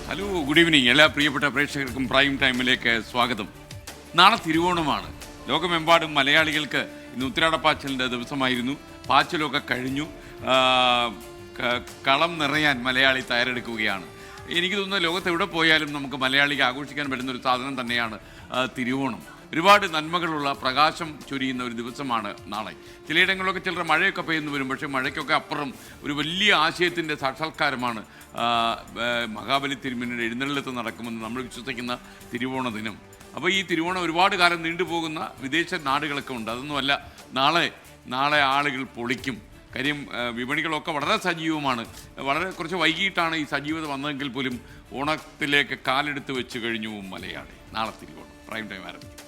Hello, good evening. എല്ലാ പ്രിയപ്പെട്ട പ്രേക്ഷകർക്കും പ്രൈം ടൈമിലേക്ക് സ്വാഗതം. നാളെ തിരുവോണമാണ്. ലോകമെമ്പാടും മലയാളികൾക്ക് ഇന്ന് ഉത്തിരാടപ്പാച്ചിലിൻ്റെ ദിവസമായിരുന്നു. പാച്ചിലൊക്കെ കഴിഞ്ഞു. കളം നിറയാൻ മലയാളി തയ്യാറെടുക്കുകയാണ്. എനിക്ക് തോന്നുന്നു ലോകത്ത് എവിടെ പോയാലും നമുക്ക് മലയാളിക്ക് ആഘോഷിക്കാൻ പറ്റുന്ന ഒരു സാധനം തന്നെയാണ് തിരുവോണം. ഒരുപാട് നന്മകളുള്ള പ്രകാശം ചൊരിയുന്ന ഒരു ദിവസമാണ് നാളെ. ചിലയിടങ്ങളിലൊക്കെ ചിലർ മഴയൊക്കെ പെയ്യുന്നു വരും. പക്ഷേ മഴയ്ക്കൊക്കെ അപ്പുറം ഒരു വലിയ ആശയത്തിൻ്റെ സാക്ഷാത്കാരമാണ് മഹാബലി തിരുമേനിയുടെ എഴുന്നള്ളത്ത് നടക്കുമെന്ന് നമ്മൾ വിശ്വസിക്കുന്ന തിരുവോണ ദിനം. അപ്പോൾ ഈ തിരുവോണം ഒരുപാട് കാലം നീണ്ടുപോകുന്ന വിദേശ നാടുകളൊക്കെ ഉണ്ട്. അതൊന്നുമല്ല, നാളെ ആളുകൾ പൊളിക്കും. കാര്യം വിപണികളൊക്കെ വളരെ സജീവമാണ്. വളരെ കുറച്ച് വൈകിട്ടാണ് ഈ സജീവത വന്നതെങ്കിൽ പോലും ഓണത്തിലേക്ക് കാലെടുത്ത് വെച്ച് കഴിഞ്ഞു മലയാളി. നാളെ തിരുവോണം. പ്രൈം ടൈം ആരംഭിക്കും.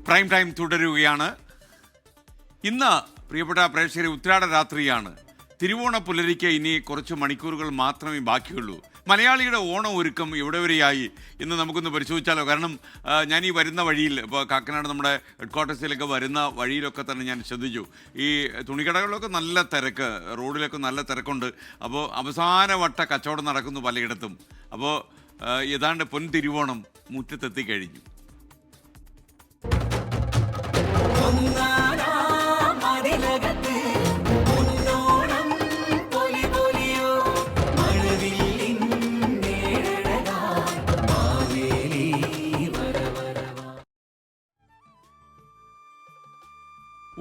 പ്രൈം ടൈം തുടരുകയാണ്. ഇന്ന് പ്രിയപ്പെട്ട പ്രേക്ഷകരെ, ഉത്രാട രാത്രിയാണ്. തിരുവോണ പുലരിക്ക് ഇനി കുറച്ച് മണിക്കൂറുകൾ മാത്രമേ ബാക്കിയുള്ളൂ. മലയാളിയുടെ ഓണം ഒരുക്കം എവിടെ വരെയായി എന്ന് നമുക്കൊന്ന് പരിശോധിച്ചാലോ? കാരണം ഞാൻ ഈ വരുന്ന വഴിയിൽ, ഇപ്പോൾ കാക്കനാട് നമ്മുടെ ഹെഡ് ക്വാർട്ടേഴ്സിലൊക്കെ വരുന്ന വഴിയിലൊക്കെ തന്നെ ഞാൻ ശ്രദ്ധിച്ചു. ഈ തുണിക്കടകളിലൊക്കെ നല്ല തിരക്ക്, റോഡിലൊക്കെ നല്ല തിരക്കുണ്ട്. അപ്പോൾ അവസാന വട്ട കച്ചവടം നടക്കുന്നു പലയിടത്തും. അപ്പോൾ ഏതാണ്ട് പൊൻ തിരുവോണം മുറ്റത്തെത്തി കഴിഞ്ഞു.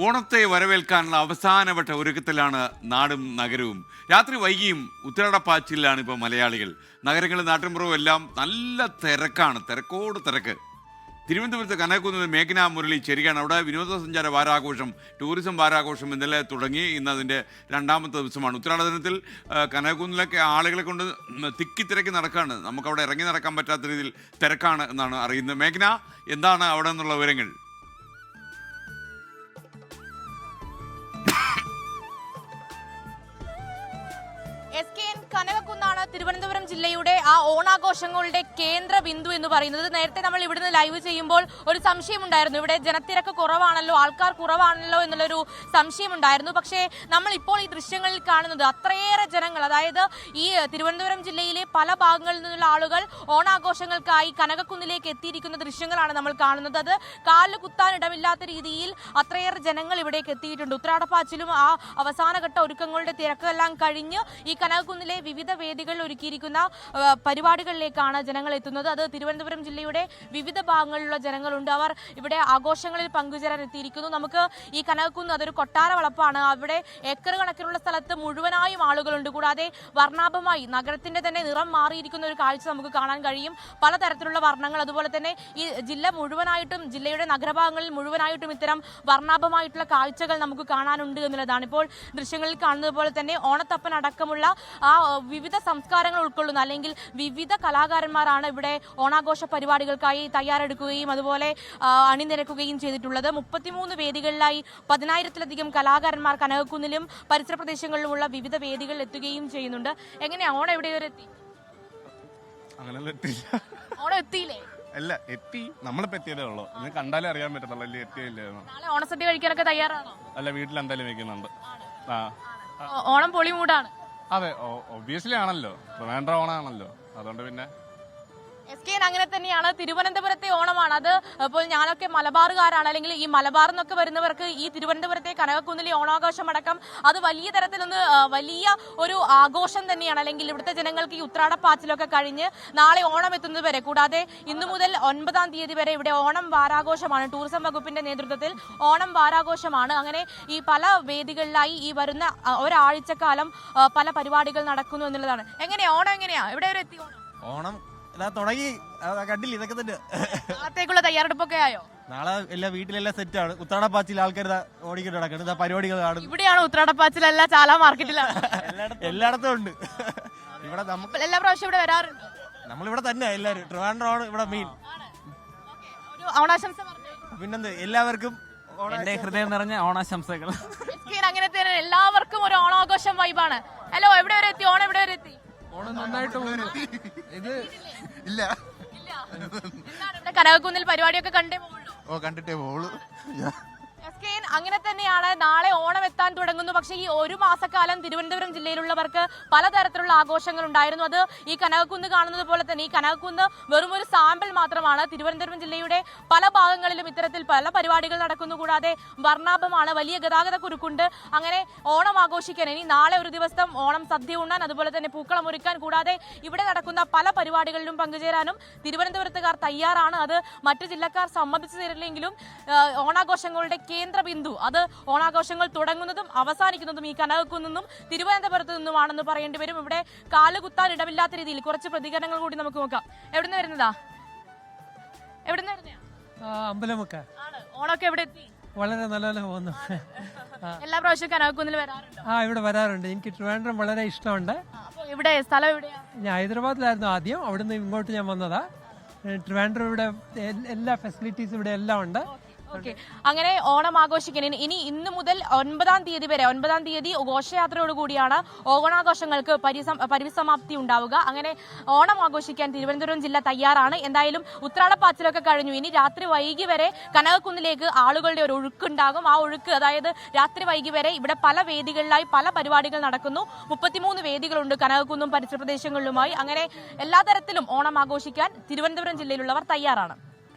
ഓണത്തെ വരവേൽക്കാനുള്ള അവസാനവട്ട ഒരുക്കത്തിലാണ് നാടും നഗരവും. രാത്രി വൈകിയും ഉത്തിരാടപ്പാച്ചിലാണ് ഇപ്പോൾ മലയാളികൾ. നഗരങ്ങളും നാട്ടിൻപുറവും എല്ലാം നല്ല തിരക്കാണ്, തിരക്കോട് തിരക്ക്. തിരുവനന്തപുരത്ത് കനകക്കുന്നിൽ മേഘന മുരളി ചേരുകയാണ്. അവിടെ വിനോദസഞ്ചാര വാരാഘോഷം, ടൂറിസം വാരാഘോഷം ഇന്നലെ തുടങ്ങി. ഇന്ന് അതിൻ്റെ രണ്ടാമത്തെ ദിവസമാണ്. ഉത്രാട ദിനത്തിൽ കനകക്കുന്നിലൊക്കെ ആളുകളെ കൊണ്ട് തിരക്കി നടക്കുകയാണ്. നമുക്കവിടെ ഇറങ്ങി നടക്കാൻ പറ്റാത്ത രീതിയിൽ തിരക്കാണ് എന്നാണ് അറിയുന്നത്. മേഘന, എന്താണ് അവിടെ നിന്നുള്ള വിവരങ്ങൾ? കനകക്കുന്നാണ് തിരുവനന്തപുരം ജില്ലയുടെ ആ ഓണാഘോഷങ്ങളുടെ കേന്ദ്ര ബിന്ദു എന്ന് പറയുന്നത്. നേരത്തെ നമ്മൾ ഇവിടുന്ന് ലൈവ് ചെയ്യുമ്പോൾ ഒരു സംശയമുണ്ടായിരുന്നു, ഇവിടെ ജനത്തിരക്ക് കുറവാണല്ലോ, ആൾക്കാർ കുറവാണല്ലോ എന്നുള്ളൊരു സംശയമുണ്ടായിരുന്നു. പക്ഷേ നമ്മൾ ഇപ്പോൾ ഈ ദൃശ്യങ്ങളിൽ കാണുന്നത് അത്രയേറെ ജനങ്ങൾ, അതായത് ഈ തിരുവനന്തപുരം ജില്ലയിലെ പല ഭാഗങ്ങളിൽ നിന്നുള്ള ആളുകൾ ഓണാഘോഷങ്ങൾക്കായി കനകക്കുന്നിലേക്ക് എത്തിയിരിക്കുന്ന ദൃശ്യങ്ങളാണ് നമ്മൾ കാണുന്നത്. അത് കാലിൽ കുത്താനിടമില്ലാത്ത രീതിയിൽ അത്രയേറെ ജനങ്ങൾ ഇവിടേക്ക് എത്തിയിട്ടുണ്ട്. ഉത്രാടപ്പാച്ചിലും ആ അവസാനഘട്ട ഒരുക്കങ്ങളുടെ തിരക്കെല്ലാം കഴിഞ്ഞ് ഈ കനകക്കുന്നിലെ വിവിധ വേദികളിൽ ഒരുക്കിയിരിക്കുന്ന പരിപാടികളിലേക്കാണ് ജനങ്ങൾ എത്തുന്നത്. അത് തിരുവനന്തപുരം ജില്ലയുടെ വിവിധ ഭാഗങ്ങളിലുള്ള ജനങ്ങളുണ്ട്. അവർ ഇവിടെ ആഘോഷങ്ങളിൽ പങ്കുചേരാൻ എത്തിയിരിക്കുന്നു. നമുക്ക് ഈ കനകക്കുന്ന് അതൊരു കൊട്ടാര വളപ്പാണ്. അവിടെ ഏക്കർ കണക്കിനുള്ള സ്ഥലത്ത് മുഴുവനായും ആളുകളുണ്ട്. കൂടാതെ വർണ്ണാഭമായി നഗരത്തിന്റെ തന്നെ നിറം മാറിയിരിക്കുന്ന ഒരു കാഴ്ച നമുക്ക് കാണാൻ കഴിയും. പലതരത്തിലുള്ള വർണ്ണങ്ങൾ, അതുപോലെ തന്നെ ഈ ജില്ല മുഴുവനായിട്ടും, ജില്ലയുടെ നഗരഭാഗങ്ങളിൽ മുഴുവനായിട്ടും ഇത്തരം വർണ്ണാഭമായിട്ടുള്ള കാഴ്ചകൾ നമുക്ക് കാണാനുണ്ട് എന്നുള്ളതാണ്. ഇപ്പോൾ ദൃശ്യങ്ങളിൽ കാണുന്നത് പോലെ തന്നെ ഓണത്തപ്പൻ അടക്കമുള്ള ആ വിവിധ സംസ്കാരങ്ങൾ ഉൾക്കൊള്ളുന്ന, അല്ലെങ്കിൽ വിവിധ കലാകാരന്മാരാണ് ഇവിടെ ഓണാഘോഷ പരിപാടികൾക്കായി തയ്യാറെടുക്കുകയും അതുപോലെ അണിനിരക്കുകയും ചെയ്തിട്ടുള്ളത്. 33 വേദികളിലായി 10,000-ലധികം കലാകാരന്മാർ കനകക്കുന്നിലും പരിസര പ്രദേശങ്ങളിലുമുള്ള വിവിധ വേദികളിൽ എത്തുകയും ചെയ്യുന്നുണ്ട്. എങ്ങനെയാ ഓണം എവിടെ വരെ എത്തി? ഓണം എത്തിയില്ലേ? അല്ല, എത്തി, നമ്മളിപ്പോ എത്തിയതേ ഉള്ളൂ. ഇന്ന് കണ്ടാലേ അറിയാൻ പറ്റത്തുള്ളൂ. എത്തിയില്ലായിരുന്നു. നാളെ ഓണസദ്യ കഴിക്കാനൊക്കെ തയ്യാറാണോ? അല്ല, വീട്ടിൽ എന്തായാലും വെക്കുന്നുണ്ട്. ഓണം പൊളി മൂടാണ്. അതെ, ഒബ്വിയസ്ലി ആണല്ലോ, വേണ്ട ഓണാണല്ലോ. അതുകൊണ്ട് പിന്നെ അങ്ങനെ തന്നെയാണ്. തിരുവനന്തപുരത്തെ ഓണമാണ് അത്. ഇപ്പോൾ ഞാനൊക്കെ മലബാറുകാരാണ്, അല്ലെങ്കിൽ ഈ മലബാറിൽ നിന്നൊക്കെ വരുന്നവർക്ക് ഈ തിരുവനന്തപുരത്തെ കനകക്കുന്നിലെ ഓണാഘോഷം അടക്കം അത് വലിയ തരത്തിലൊന്ന് വലിയ ഒരു ആഘോഷം തന്നെയാണ്. അല്ലെങ്കിൽ ഇവിടുത്തെ ജനങ്ങൾക്ക് ഈ ഉത്രാടപ്പാച്ചിലൊക്കെ കഴിഞ്ഞ് നാളെ ഓണം എത്തുന്നത് വരെ, കൂടാതെ ഇന്നു മുതൽ 9-ാം തീയതി വരെ ഇവിടെ ഓണം വാരാഘോഷമാണ്. ടൂറിസം വകുപ്പിന്റെ നേതൃത്വത്തിൽ ഓണം വാരാഘോഷമാണ്. അങ്ങനെ ഈ പല വേദികളിലായി ഈ വരുന്ന ഒരാഴ്ചക്കാലം പല പരിപാടികൾ നടക്കുന്നു എന്നുള്ളതാണ്. എങ്ങനെയാ ഓണം? എങ്ങനെയാ എവിടെ വരെ എത്തി ഓണം? തുടങ്ങി, കണ്ടില്ല, ഇതൊക്കെ തന്നെ. നാളത്തേക്കുള്ള തയ്യാറെടുപ്പൊക്കെ ആയോ? നാളെ എല്ലാം വീട്ടിലെല്ലാം സെറ്റാണ്. ഉത്രാടപ്പാച്ചിൽ ആൾക്കാർ ഓടിക്കൊണ്ട് നടക്കുന്നത്, പരിപാടികൾ കാണും. ഇവിടെയാണോ ഉത്രാടപ്പാച്ചിലല്ല? ചാല മാർക്കറ്റിലാണ്. എല്ലായിടത്തും ഉണ്ട്. ഇവിടെ നമുക്ക് എല്ലാ പ്രാവശ്യം ഇവിടെ വരാറുണ്ട്. നമ്മളിവിടെ തന്നെ എല്ലാവരും. ട്രിവാൻഡ്രമാണ് ഇവിടെ മെയിൻ. ഓണാശംസ പിന്നെന്ത്, എല്ലാവർക്കും എന്റെ ഹൃദയം നിറഞ്ഞ ഓണാശംസകൾ. അങ്ങനെ തന്നെ എല്ലാവർക്കും ഒരു ഓണാഘോഷം വൈബാണ്. ഹലോ, എവിടെ വരെ എത്തി? ഓണം എവിടെ വരെ എത്തി? ഓണം നന്നായിട്ട് പോകുന്നു. ഇത് ഇല്ല കനകക്കുന്നിൽ പരിപാടിയൊക്കെ കണ്ടേ പോകുള്ളൂ. കണ്ടിട്ടേ പോളൂ. എസ്കെൻ, അങ്ങനെ തന്നെയാണ്. നാളെ ഓണം എത്താൻ തുടങ്ങുന്നു. പക്ഷേ ഈ ഒരു മാസക്കാലം തിരുവനന്തപുരം ജില്ലയിലുള്ളവർക്ക് പലതരത്തിലുള്ള ആഘോഷങ്ങൾ ഉണ്ടായിരുന്നു. അത് ഈ കനകക്കുന്ന് കാണുന്നത് പോലെ തന്നെ. ഈ കനകക്കുന്ന് വെറും ഒരു സാമ്പിൾ മാത്രമാണ്. തിരുവനന്തപുരം ജില്ലയുടെ പല ഭാഗങ്ങളിലും ഇത്തരത്തിൽ പല പരിപാടികൾ നടക്കുന്നു. കൂടാതെ വർണ്ണാഭമാണ്, വലിയ ഗതാഗത കുരുക്കുണ്ട്. അങ്ങനെ ഓണം ആഘോഷിക്കാൻ ഇനി നാളെ ഒരു ദിവസം ഓണം സദ്യ ഉണ്ണാൻ, അതുപോലെ തന്നെ പൂക്കളം ഒരുക്കാൻ, കൂടാതെ ഇവിടെ നടക്കുന്ന പല പരിപാടികളിലും പങ്കുചേരാനും തിരുവനന്തപുരത്തുകാർ തയ്യാറാണ്. അത് മറ്റു ജില്ലക്കാർ സമ്മതിച്ചു തരില്ലെങ്കിലും ഓണാഘോഷങ്ങളുടെ കേന്ദ്ര ബിന്ദു, അത് ഓണാഘോഷങ്ങൾ തുടങ്ങുന്നതും അവസാനിക്കുന്നതും ഈ കനകക്കുന്നും തിരുവനന്തപുരത്ത് നിന്നുമാണെന്ന് പറയേണ്ടി വരും. ഇവിടെ കാലുകുത്താൻ ഇടമില്ലാത്ത രീതിയിൽ കുറച്ച് പ്രതികരണങ്ങൾ കൂടി നമുക്ക് നോക്കാം. എവിടുന്ന് വരുന്നതാ? എവിടുന്ന് വരുന്നതാ? അമ്പലമൊക്കെ ഓണമൊക്കെ എവിടെ എത്തി? വളരെ നല്ല പോകുന്നു. എല്ലാ പ്രാവശ്യവും കനകക്കുന്നിൽ വരാറുണ്ടോ? ഇവിടെ വരാറുണ്ട്. എനിക്ക് ട്രിവാൻഡ്രം വളരെ ഇഷ്ടമുണ്ട്. ഇവിടെ സ്ഥലം എവിടെയാ? ഞാൻ ഹൈദരാബാദിലായിരുന്നു ആദ്യം. അവിടുന്ന് ഇങ്ങോട്ട് ഞാൻ വന്നതാ. ട്രിവാൻഡ്രം ഇവിടെ എല്ലാ ഫെസിലിറ്റീസും ഇവിടെ എല്ലാം ഉണ്ട്. ഓക്കെ, അങ്ങനെ ഓണം ആഘോഷിക്കാൻ ഇനി ഇന്ന് മുതൽ 9-ാം തീയതി വരെ, 9-ാം തീയതി ഘോഷയാത്രയോടുകൂടിയാണ് ഓണാഘോഷങ്ങൾക്ക് പരിസമാപ്തി ഉണ്ടാവുക. അങ്ങനെ ഓണം ആഘോഷിക്കാൻ തിരുവനന്തപുരം ജില്ല തയ്യാറാണ്. എന്തായാലും ഉത്രാടപ്പാച്ചിലൊക്കെ കഴിഞ്ഞു. ഇനി രാത്രി വൈകി വരെ കനകക്കുന്നിലേക്ക് ആളുകളുടെ ഒരു ഒഴുക്കുണ്ടാകും. ആ ഒഴുക്ക്, അതായത് രാത്രി വൈകി വരെ ഇവിടെ പല വേദികളിലായി പല പരിപാടികൾ നടക്കുന്നു. 33 വേദികളുണ്ട് കനകക്കുന്നും പരിസര പ്രദേശങ്ങളിലുമായി. അങ്ങനെ എല്ലാ തരത്തിലും ഓണം ആഘോഷിക്കാൻ തിരുവനന്തപുരം ജില്ലയിലുള്ളവർ തയ്യാറാണ്.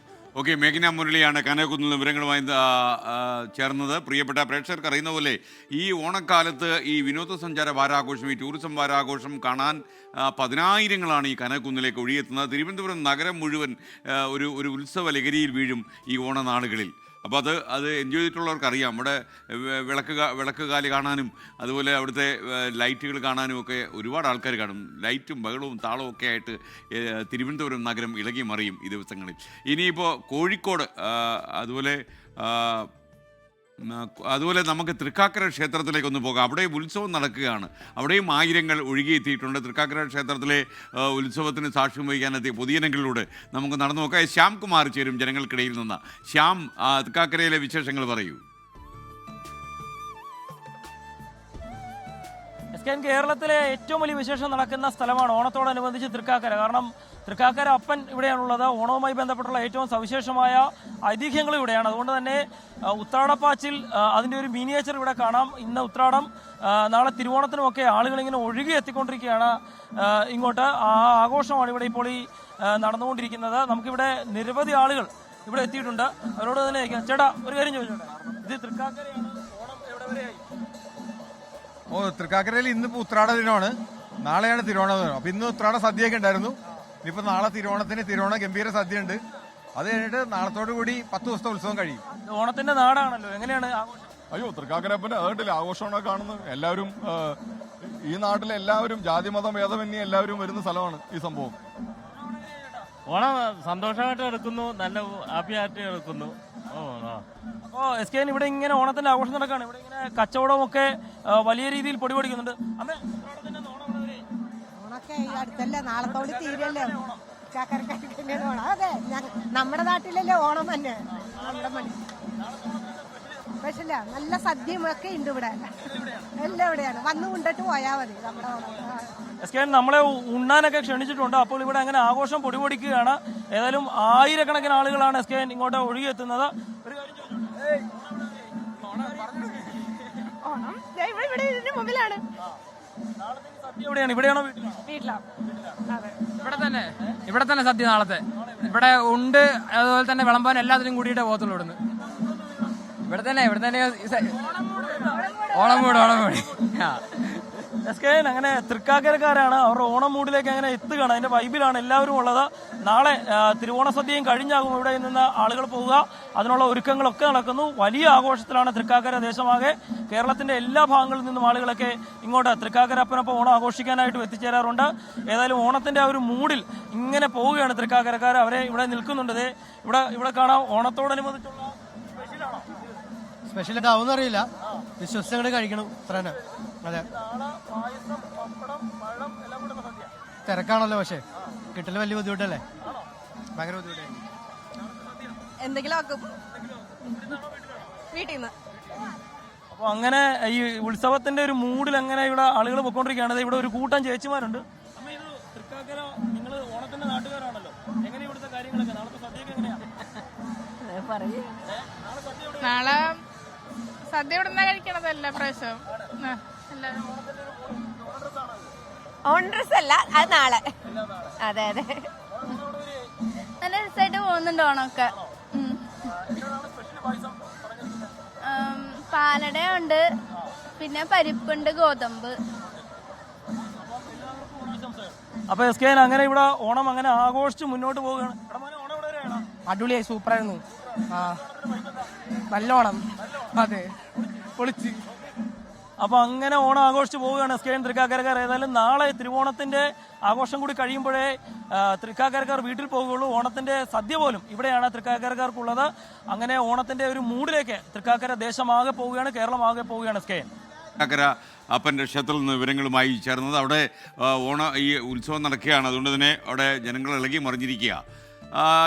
ഓക്കെ, മേഘന മുരളിയാണ് കനകക്കുന്നിൽ വിവരങ്ങളുമായി ചേർന്നത്. പ്രിയപ്പെട്ട പ്രേക്ഷകർക്ക് അറിയുന്ന പോലെ ഈ ഓണക്കാലത്ത് ഈ വിനോദസഞ്ചാര വാരാഘോഷം, ഈ ടൂറിസം വാരാഘോഷം കാണാൻ പതിനായിരങ്ങളാണ് ഈ കനകക്കുന്നിലേക്ക് ഒഴുകിയെത്തുന്നത്. തിരുവനന്തപുരം നഗരം മുഴുവൻ ഒരു ഉത്സവ ലഹരിയിൽ വീഴും ഈ ഓണനാളുകളിൽ. അപ്പോൾ അത് എൻജോയ് ചെയ്തിട്ടുള്ളവർക്ക് അറിയാം. ഇവിടെ വിളക്കുകാല് കാണാനും അതുപോലെ അവിടുത്തെ ലൈറ്റുകൾ കാണാനും ഒക്കെ ഒരുപാട് ആൾക്കാർ കാണും. ലൈറ്റും ബഹളവും താളവും ഒക്കെ ആയിട്ട് തിരുവനന്തപുരം നഗരം ഇളകി മറിയും ഈ ദിവസങ്ങളിൽ. ഇനിയിപ്പോൾ കോഴിക്കോട് അതുപോലെ നമുക്ക് തൃക്കാക്കര ക്ഷേത്രത്തിലേക്കൊന്ന് പോകാം. അവിടെ ഉത്സവം നടക്കുകയാണ്. അവിടെയും ആയിരങ്ങൾ ഒഴുകിയെത്തിയിട്ടുണ്ട്. തൃക്കാക്കര ക്ഷേത്രത്തിലെ ഉത്സവത്തിന് സാക്ഷ്യം വഹിക്കാനെത്തിയ പൊതുജനങ്ങളിലൂടെ നമുക്ക് നടന്നു നോക്കാം. ശ്യാം കുമാർ ചേരും ജനങ്ങൾക്കിടയിൽ നിന്ന്. ശ്യാം, തൃക്കാക്കരയിലെ വിശേഷങ്ങൾ പറയൂ. കേരളത്തിലെ ഏറ്റവും വലിയ വിശേഷം നടക്കുന്ന സ്ഥലമാണ് ഓണത്തോടനുബന്ധിച്ച് തൃക്കാക്കര. കാരണം തൃക്കാക്കര അപ്പൻ ഇവിടെയാണുള്ളത്. ഓണവുമായി ബന്ധപ്പെട്ടുള്ള ഏറ്റവും സവിശേഷമായ ഐതിഹ്യങ്ങൾ ഇവിടെയാണ്. അതുകൊണ്ട് തന്നെ ഉത്രാടപ്പാച്ചിൽ, അതിൻ്റെ ഒരു മിനിയേച്ചർ ഇവിടെ കാണാം. ഇന്ന് ഉത്രാടം, നാളെ തിരുവോണത്തിനുമൊക്കെ ആളുകളിങ്ങനെ ഒഴുകി എത്തിക്കൊണ്ടിരിക്കുകയാണ് ഇങ്ങോട്ട്. ആ ആഘോഷമാണ് ഇവിടെ ഇപ്പോൾ ഈ നടന്നുകൊണ്ടിരിക്കുന്നത്. നമുക്കിവിടെ നിരവധി ആളുകൾ ഇവിടെ എത്തിയിട്ടുണ്ട്. അവരോട് തന്നെ ചേട്ടാ ഒരു കാര്യം ചോദിച്ചോട്ടെ, ഇത് തൃക്കാക്കരയാണ്, ഓണം എവിടെ വരെയായി? തൃക്കാക്കരയിൽ ഇന്നിപ്പോൾ ഉത്രാട ദിനമാണ്, നാളെയാണ് തിരുവോണ ദിനം. അപ്പൊ ഇന്ന് ഉത്രാട സദ്യയൊക്കെ ഉണ്ടായിരുന്നു. ഇനിയിപ്പോ നാളെ തിരുവോണ ഗംഭീര സദ്യ ഉണ്ട്. അത് കഴിഞ്ഞിട്ട് നാളത്തോടു കൂടി 10 ദിവസത്തെ ഉത്സവം കഴിയും. ഓണത്തിന്റെ നാടാണല്ലോ, എങ്ങനെയാണ് ആഘോഷം? അയ്യോ, തൃക്കാക്കരപ്പന്റെ അതുകൊണ്ടില്ല ആഘോഷമാണ് കാണുന്നത്. എല്ലാവരും ഈ നാട്ടിലെ എല്ലാവരും ജാതി മതം ഭേദമന്യേ എല്ലാവരും വരുന്ന സ്ഥലമാണ് ഈ സംഭവം. ഓണം സന്തോഷമായിട്ട് എടുക്കുന്നു, നല്ല ഹാപ്പി ആയിട്ട് എടുക്കുന്നു. അപ്പോ എസ് കെ ഇവിടെ ഇങ്ങനെ ഓണത്തിന്റെ ആഘോഷം നടക്കാണ്. ഇവിടെ ഇങ്ങനെ കച്ചവടമൊക്കെ വലിയ രീതിയിൽ പൊടിപൊടിക്കുന്നുണ്ട്. ഓണൊക്കെ ഈ അടുത്തല്ലേ, നാളത്തോട് തീരല്ലേ ചാക്കരക്കാർക്ക് ഓണം. അതെ, നമ്മുടെ നാട്ടിലല്ലേ ഓണം തന്നെ. നമ്മുടെ സ്പെഷ്യല നല്ല സദ്യയും ഒക്കെ ഉണ്ട് ഇവിടെ. എല്ലാം ഇവിടെയാണ്, വന്ന് കൊണ്ടിട്ട് പോയാൽ മതി നമ്മുടെ ഓണം. നമ്മളെ ഉണ്ണാനൊക്കെ ക്ഷണിച്ചിട്ടുണ്ട്. അപ്പോൾ ഇവിടെ അങ്ങനെ ആഘോഷം പൊടിപൊടിക്കുകയാണ്. ഏതായാലും ആയിരക്കണക്കിന് ആളുകളാണ് എസ് കെ വീണ്ടും ഒഴുകിയെത്തുന്നത്. ഒരു കാര്യം ഓണം ഇവിടെ ഇതിന്റെ മുമ്പിലാണ്. എവിടെയാണ്? ഇവിടെയാണോ? വീട്ടിലാണ്. ഇവിടെ തന്നെ സദ്യ നാളത്തെ. ഇവിടെ ഉണ്ട്, അതുപോലെ തന്നെ വിളമ്പാൻ എല്ലാത്തിനും കൂടിയിട്ടേ പോകത്തുള്ളൂ. ഇവിടുന്ന് ഇവിടെ തന്നെ ഓണം മൂട്. അങ്ങനെ തൃക്കാക്കരക്കാരാണ്. അവരുടെ ഓണം മൂഡിലേക്ക് അങ്ങനെ എത്തുകയാണ്. അതിന്റെ വൈബിലാണ് എല്ലാവരും ഉള്ളത്. നാളെ തിരുവോണ സദ്യയും കഴിഞ്ഞാകും ഇവിടെ നിന്ന് ആളുകൾ പോവുക. അതിനുള്ള ഒരുക്കങ്ങളൊക്കെ നടക്കുന്നു. വലിയ ആഘോഷത്തിലാണ് തൃക്കാക്കര ദേശമാകെ. കേരളത്തിന്റെ എല്ലാ ഭാഗങ്ങളിൽ നിന്നും ആളുകളൊക്കെ ഇങ്ങോട്ട് തൃക്കാക്കര അപ്പനൊപ്പം ഓണം ആഘോഷിക്കാനായിട്ട് എത്തിച്ചേരാറുണ്ട്. ഏതായാലും ഓണത്തിന്റെ ആ ഒരു മൂഡിൽ ഇങ്ങനെ പോവുകയാണ് തൃക്കാക്കരക്കാർ. അവരെ ഇവിടെ നിൽക്കുന്നുണ്ട്. ഇവിടെ കാണാം. ഓണത്തോടനുബന്ധിച്ചുള്ള സ്പെഷ്യലാണോ? സ്പെഷ്യലായിട്ട് ആവുമെന്ന് അറിയില്ല, വിശ്വസിച്ചങ്ങോട്ട് കഴിക്കണം, അത്ര തന്നെ. അതെ, തിരക്കാണല്ലോ, പക്ഷെ കിട്ടല് വലിയ ബുദ്ധിമുട്ടല്ലേ, ഭയങ്കര ബുദ്ധിമുട്ടായി. എന്തെങ്കിലും ആക്കും വീട്ടിൽ നിന്ന്. അപ്പൊ അങ്ങനെ ഈ ഉത്സവത്തിന്റെ ഒരു മൂഡിൽ അങ്ങനെ ഇവിടെ ആളുകൾ പൊയ്ക്കൊണ്ടിരിക്കുകയാണ്. ഇവിടെ ഒരു കൂട്ടം ചേച്ചിമാരുണ്ട്. തൃക്കാക്കര നിങ്ങൾ ഓണത്തിന്റെ നാട്ടുകാരാണല്ലോ, എങ്ങനെ ഇവിടുത്തെ കാര്യങ്ങളൊക്കെ നാളത്തെ സദ്യയൊക്കെ എങ്ങനെയാ? നാളെ സദ്യ ഇവിടെ നിന്ന് കഴിക്കണതല്ല പ്രാവശ്യം. ഓൺ ഡ്രസ് അല്ല, അത് നാളെ. അതെ അതെ, നല്ല രസമായിട്ട് പോകുന്നുണ്ട് ഓണമൊക്കെ. പാലട ഉണ്ട്, പിന്നെ പരിപ്പുണ്ട്, ഗോതമ്പ്. അപ്പൊ SK അങ്ങനെ ഇവിടെ ഓണം അങ്ങനെ ആഘോഷിച്ച് മുന്നോട്ട് പോവുകയാണ്. അടിപൊളിയായി, സൂപ്പറായിരുന്നു. നല്ലോണം, അതെ, പൊളിച്ച്. അപ്പൊ അങ്ങനെ ഓണം ആഘോഷിച്ച് പോവുകയാണ് SK തൃക്കാക്കരക്കാർ. ഏതായാലും നാളെ തിരുവോണത്തിന്റെ ആഘോഷം കൂടി കഴിയുമ്പോഴേ തൃക്കാക്കരക്കാർ വീട്ടിൽ പോകുകയുള്ളൂ. ഓണത്തിന്റെ സദ്യ പോലും ഇവിടെയാണ് തൃക്കാക്കരക്കാർക്കുള്ളത്. അങ്ങനെ ഓണത്തിന്റെ ഒരു മൂഡിലേക്ക് തൃക്കാക്കര ദേശമാകെ പോവുകയാണ്, കേരളമാകെ പോവുകയാണ് SK. തൃക്കാക്കര അപ്പൻ്റെ ക്ഷേത്രത്തിൽ നിന്ന് വിവരങ്ങളുമായി ചേർന്നത്. അവിടെ ഈ ഉത്സവം നടക്കുകയാണ്, അതുകൊണ്ട് തന്നെ അവിടെ ജനങ്ങൾ ഇളകി മറിഞ്ഞിരിക്കുക.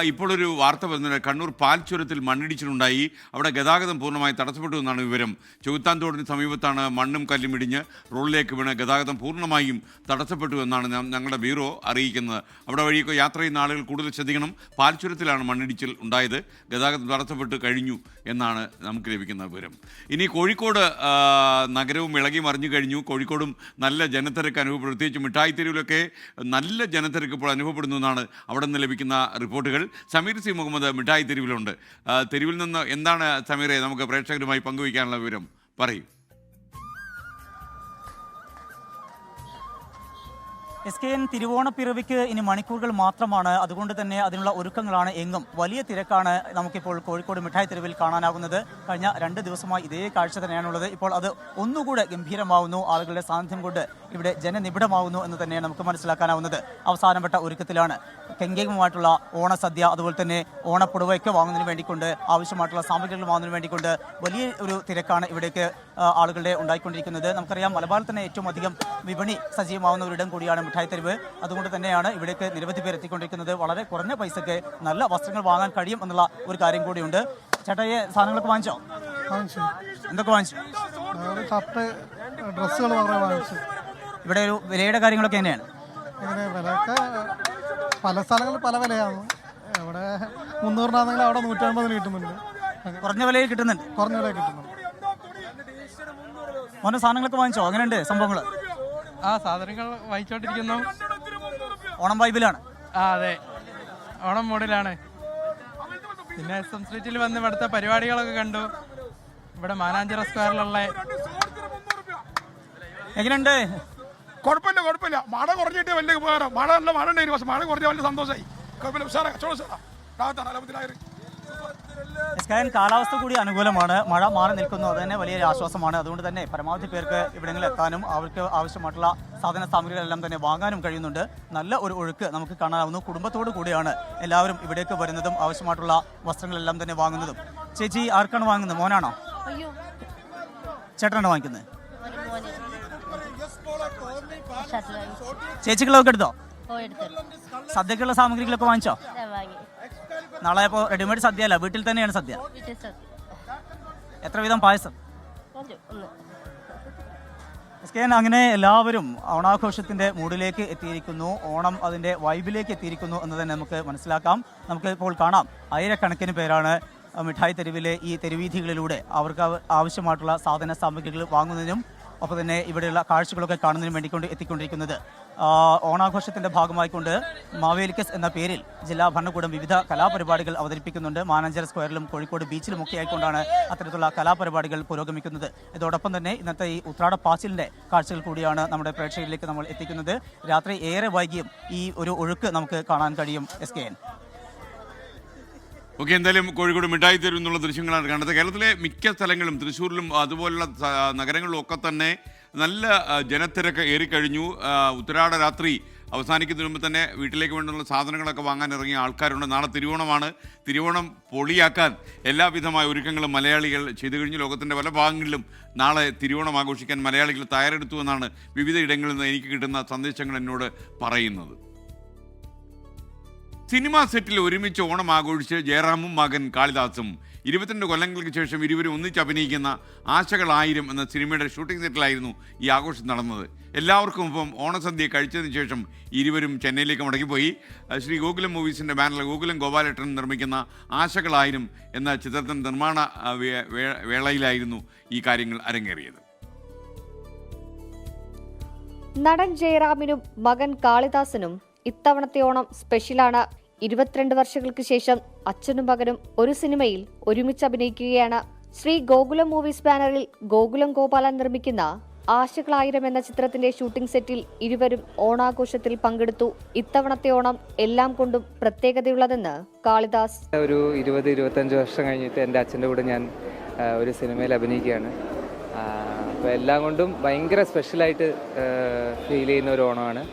ഇപ്പോഴൊരു വാർത്ത വരുന്നത് കണ്ണൂർ പാൽച്ചുരത്തിൽ മണ്ണിടിച്ചിലുണ്ടായി, അവിടെ ഗതാഗതം പൂർണ്ണമായി തടസ്സപ്പെട്ടു എന്നാണ് വിവരം. ചെകുത്താൻതോടിന് സമീപത്താണ് മണ്ണും കല്ലും ഇടിഞ്ഞ് റോഡിലേക്ക് വീണ് ഗതാഗതം പൂർണ്ണമായും തടസ്സപ്പെട്ടു എന്നാണ് ഞങ്ങളുടെ ബ്യൂറോ അറിയിക്കുന്നത്. അവിടെ വഴിയൊക്കെ യാത്ര ചെയ്യുന്ന ആളുകൾ കൂടുതൽ ശ്രദ്ധിക്കണം. പാൽച്ചുരത്തിലാണ് മണ്ണിടിച്ചിൽ ഉണ്ടായത്, ഗതാഗതം തടസ്സപ്പെട്ട് കഴിഞ്ഞു എന്നാണ് നമുക്ക് ലഭിക്കുന്ന വിവരം. ഇനി കോഴിക്കോട് നഗരവും ഇളകി മറിഞ്ഞു കഴിഞ്ഞു. കോഴിക്കോടും നല്ല ജനത്തിരക്ക് അനുഭവപ്പെടും, പ്രത്യേകിച്ച് മിഠായി തെരുവിലൊക്കെ നല്ല ജനത്തിരക്ക് ഇപ്പോൾ അനുഭവപ്പെടുന്നു എന്നാണ് അവിടെ നിന്ന് ലഭിക്കുന്ന റിപ്പോർട്ടുകൾ. സമീർ സി മുഹമ്മദ് മിഠായി തെരുവിലുണ്ട്. തെരുവിൽ നിന്ന് എന്താണ് സമീറെ നമുക്ക് പ്രേക്ഷകരുമായി പങ്കുവയ്ക്കാനുള്ള വിവരം പറയൂ. SKN തിരുവോണപ്പിറവിക്ക് ഇനി മണിക്കൂറുകൾ മാത്രമാണ്. അതുകൊണ്ട് തന്നെ അതിനുള്ള ഒരുക്കങ്ങളാണ് എങ്ങും. വലിയ തിരക്കാണ് നമുക്കിപ്പോൾ കോഴിക്കോട് മിഠായി തെരുവിൽ കാണാനാകുന്നത്. കഴിഞ്ഞ 2 ദിവസമായി ഇതേ കാഴ്ച തന്നെയാണുള്ളത്. ഇപ്പോൾ അത് ഒന്നുകൂടെ ഗംഭീരമാവുന്നു. ആളുകളുടെ സാന്നിധ്യം കൊണ്ട് ഇവിടെ ജനനിബിഡമാവുന്നു എന്ന് തന്നെയാണ് നമുക്ക് മനസ്സിലാക്കാനാവുന്നത്. അവസാനപ്പെട്ട ഒരുക്കത്തിലാണ്. കെങ്കേമമായിട്ടുള്ള ഓണസദ്യ, അതുപോലെ തന്നെ ഓണപ്പുടവയൊക്കെ വാങ്ങുന്നതിന് വേണ്ടിക്കൊണ്ട്, ആവശ്യമായിട്ടുള്ള സാമഗ്രികൾ വാങ്ങുന്നതിന് വേണ്ടിക്കൊണ്ട് വലിയ ഒരു തിരക്കാണ് ഇവിടേക്ക് ആളുകളുടെ ഉണ്ടായിക്കൊണ്ടിരിക്കുന്നത്. നമുക്കറിയാം, മലബാറിൽ തന്നെ ഏറ്റവും അധികം വിപണി സജീവമാവുന്ന ഒരിടം കൂടിയാണ് മിഠായി തെരുവ്. അതുകൊണ്ട് തന്നെയാണ് ഇവിടേക്ക് നിരവധി പേർ എത്തിക്കൊണ്ടിരിക്കുന്നത്. വളരെ കുറഞ്ഞ പൈസക്ക് നല്ല വസ്ത്രങ്ങൾ വാങ്ങാൻ കഴിയും എന്നുള്ള ഒരു കാര്യം കൂടിയുണ്ട്. ചേട്ടായി, സാധനങ്ങളൊക്കെ വാങ്ങിച്ചോ? എന്തൊക്കെ വാങ്ങിച്ചു? ഷർട്ട്, ഡ്രസ്സുകൾ വാങ്ങിച്ചു. ഇവിടെ ഒരു വിലയുടെ കാര്യങ്ങളൊക്കെ എങ്ങനെയാണ്? വിലയൊക്കെ പല സ്ഥലങ്ങളിൽ പല വിലയാണ്. ഇവിടെ 300 അവിടെ 150 കിട്ടുന്നുണ്ട്. കുറഞ്ഞ വിലയിൽ കിട്ടുന്നുണ്ട്. കുറഞ്ഞ വിലയിൽ കിട്ടുന്നുണ്ട്. മോനെ, സാധനങ്ങളൊക്കെ വാങ്ങിച്ചോ? അങ്ങനെയുണ്ട് സംഭവങ്ങൾ? സാധനങ്ങൾ വാങ്ങിച്ചോണ്ടിരിക്കുന്നു. ഓണം വൈബിലാണ്. അതെ, ഓണം മോഡിലാണ്. പിന്നെ SM സ്ട്രീറ്റിൽ വന്ന് ഇവിടുത്തെ പരിപാടികളൊക്കെ കണ്ടു. ഇവിടെ മാനാഞ്ചിറ സ്ക്വയറിലുള്ള എങ്ങനെയുണ്ട്? കുഴപ്പമില്ല. മഴ കുറഞ്ഞിട്ട് വലിയ ഉപകാരം. മഴ ഉണ്ടായിരുന്നു, പക്ഷെ മഴ കുറഞ്ഞ വലിയ സന്തോഷമായി. കാലാവസ്ഥ കൂടി അനുകൂലമാണ്. മഴ മാറി നിൽക്കുന്നു, അത് തന്നെ വലിയൊരു ആശ്വാസമാണ്. അതുകൊണ്ട് തന്നെ പരമാവധി പേർക്ക് ഇവിടങ്ങളിൽ എത്താനും അവർക്ക് ആവശ്യമായിട്ടുള്ള സാധന സാമഗ്രികളെല്ലാം തന്നെ വാങ്ങാനും കഴിയുന്നുണ്ട്. നല്ല ഒരു ഒഴുക്ക് നമുക്ക് കാണാനാവുന്നു. കുടുംബത്തോടു കൂടിയാണ് എല്ലാവരും ഇവിടേക്ക് വരുന്നതും ആവശ്യമായിട്ടുള്ള വസ്ത്രങ്ങളെല്ലാം തന്നെ വാങ്ങുന്നതും. ചേച്ചി, ആർക്കാണ് വാങ്ങുന്നത്? മോനാണോ ചേട്ടനാണോ വാങ്ങിക്കുന്നത്? ചേച്ചികളൊക്കെ എടുത്തോ? സദ്യക്കുള്ള സാമഗ്രികളൊക്കെ വാങ്ങിച്ചോ? നാളെ ഇപ്പോൾ റെഡിമെയ്ഡ് സദ്യ അല്ല, വീട്ടിൽ തന്നെയാണ് സദ്യ. എത്ര വീതം പായസം? അങ്ങനെ എല്ലാവരും ഓണാഘോഷത്തിന്റെ മൂഡിലേക്ക് എത്തിയിരിക്കുന്നു. ഓണം അതിന്റെ വൈബിലേക്ക് എത്തിയിരിക്കുന്നു എന്ന് തന്നെ നമുക്ക് മനസ്സിലാക്കാം. നമുക്ക് ഇപ്പോൾ കാണാം, ആയിരക്കണക്കിന് പേരാണ് മിഠായി തെരുവിലെ ഈ തെരുവീഥികളിലൂടെ അവർക്ക് ആവശ്യമായിട്ടുള്ള സാധന സാമഗ്രികൾ വാങ്ങുന്നതിനും ഒപ്പം തന്നെ ഇവിടെയുള്ള കാഴ്ചകളൊക്കെ കാണുന്നതിനും വേണ്ടിക്കൊണ്ട് എത്തിക്കൊണ്ടിരിക്കുന്നത്. ഓണാഘോഷത്തിന്റെ ഭാഗമായിക്കൊണ്ട് മാവേലിക്കസ് എന്ന പേരിൽ ജില്ലാ ഭരണകൂടം വിവിധ കലാപരിപാടികൾ അവതരിപ്പിക്കുന്നുണ്ട്. മാനാഞ്ചിറ സ്ക്വയറിലും കോഴിക്കോട് ബീച്ചിലുമൊക്കെ ആയിക്കൊണ്ടാണ് അത്തരത്തിലുള്ള കലാപരിപാടികൾ പുരോഗമിക്കുന്നത്. ഇതോടൊപ്പം തന്നെ ഇന്നത്തെ ഈ ഉത്രാടപ്പാച്ചിലിന്റെ കാഴ്ചകൾ കൂടിയാണ് നമ്മുടെ പ്രേക്ഷകരിലേക്ക് നമ്മൾ എത്തിക്കുന്നത്. രാത്രി ഏറെ വൈകിയും ഈ ഒരു ഒഴുക്ക് നമുക്ക് കാണാൻ കഴിയും. SKN. ഓക്കെ, എന്തായാലും കോഴിക്കോട് മിഠായി തെരുവ് എന്നുള്ള ദൃശ്യങ്ങളാണ് കണ്ടത്. കേരളത്തിലെ മിക്ക സ്ഥലങ്ങളും, തൃശ്ശൂരിലും അതുപോലുള്ള നഗരങ്ങളിലും ഒക്കെ തന്നെ നല്ല ജനത്തിരക്ക് ഏറിക്കഴിഞ്ഞു. ഉത്തരാട രാത്രി അവസാനിക്കുന്നതിന് മുമ്പ് തന്നെ വീട്ടിലേക്ക് വേണ്ടുന്ന സാധനങ്ങളൊക്കെ വാങ്ങാൻ ഇറങ്ങിയ ആൾക്കാരുണ്ട്. നാളെ തിരുവോണമാണ്. തിരുവോണം പൊളിയാക്കാൻ എല്ലാവിധമായ ഒരുക്കങ്ങളും മലയാളികൾ ചെയ്തു കഴിഞ്ഞു. ലോകത്തിൻ്റെ പല ഭാഗങ്ങളിലും നാളെ തിരുവോണം ആഘോഷിക്കാൻ മലയാളികൾ തയ്യാറെടുത്തു എന്നാണ് വിവിധ ഇടങ്ങളിൽ നിന്ന് എനിക്ക് കിട്ടുന്ന സന്ദേശങ്ങൾ എന്നോട് പറയുന്നത്. സിനിമാ സെറ്റിൽ ഒരുമിച്ച് ഓണം ആഘോഷിച്ച് ജയറാമും മകൻ കാളിദാസും 22 കൊല്ലങ്ങൾക്ക് ശേഷം ഇരുവരും ഒന്നിച്ച് അഭിനയിക്കുന്ന ആശകളായിരം എന്ന സിനിമയുടെ ഷൂട്ടിംഗ് സെറ്റിലായിരുന്നു ഈ ആഘോഷം നടന്നത്. എല്ലാവർക്കും ഒപ്പം ഓണസദ്യ കഴിച്ചതിന് ശേഷം ഇരുവരും ചെന്നൈയിലേക്ക് മടങ്ങിപ്പോയി. ശ്രീ ഗോകുലം മൂവീസിൻ്റെ ബാനറിൽ ഗോകുലം ഗോപാലേട്ടൻ നിർമ്മിക്കുന്ന ആശകളായിരം എന്ന ചിത്രത്തിൻ്റെ നിർമ്മാണ വേളയിലായിരുന്നു ഈ കാര്യങ്ങൾ അരങ്ങേറിയത്. നടൻ ജയറാമിനും മകൻ കാളിദാസനും ഇത്തവണത്തെ ഓണം സ്പെഷ്യലാണ്. 22 വർഷങ്ങൾക്ക് ശേഷം അച്ഛനും മകനും ഒരു സിനിമയിൽ ഒരുമിച്ച് അഭിനയിക്കുകയാണ്. ശ്രീ ഗോകുലം മൂവീസ് ബാനറിൽ ഗോകുലം ഗോപാലൻ നിർമ്മിക്കുന്ന ആശകളായിരം എന്ന ചിത്രത്തിന്റെ ഷൂട്ടിംഗ് സെറ്റിൽ ഇരുവരും ഓണാഘോഷത്തിൽ പങ്കെടുത്തു. ഇത്തവണത്തെ ഓണം എല്ലാം കൊണ്ടും പ്രത്യേകതയുള്ളതെന്ന് കാളിദാസ്. ഒരു 20-25 വർഷം കഴിഞ്ഞിട്ട് എൻ്റെ അച്ഛൻ്റെ കൂടെ ഞാൻ ഒരു സിനിമയിൽ അഭിനയിക്കുകയാണ്. അപ്പോൾ എല്ലാം കൊണ്ടും ഭയങ്കര സ്പെഷ്യലായിട്ട് ഫീൽ ചെയ്യുന്ന ഒരു ഓണമാണ്.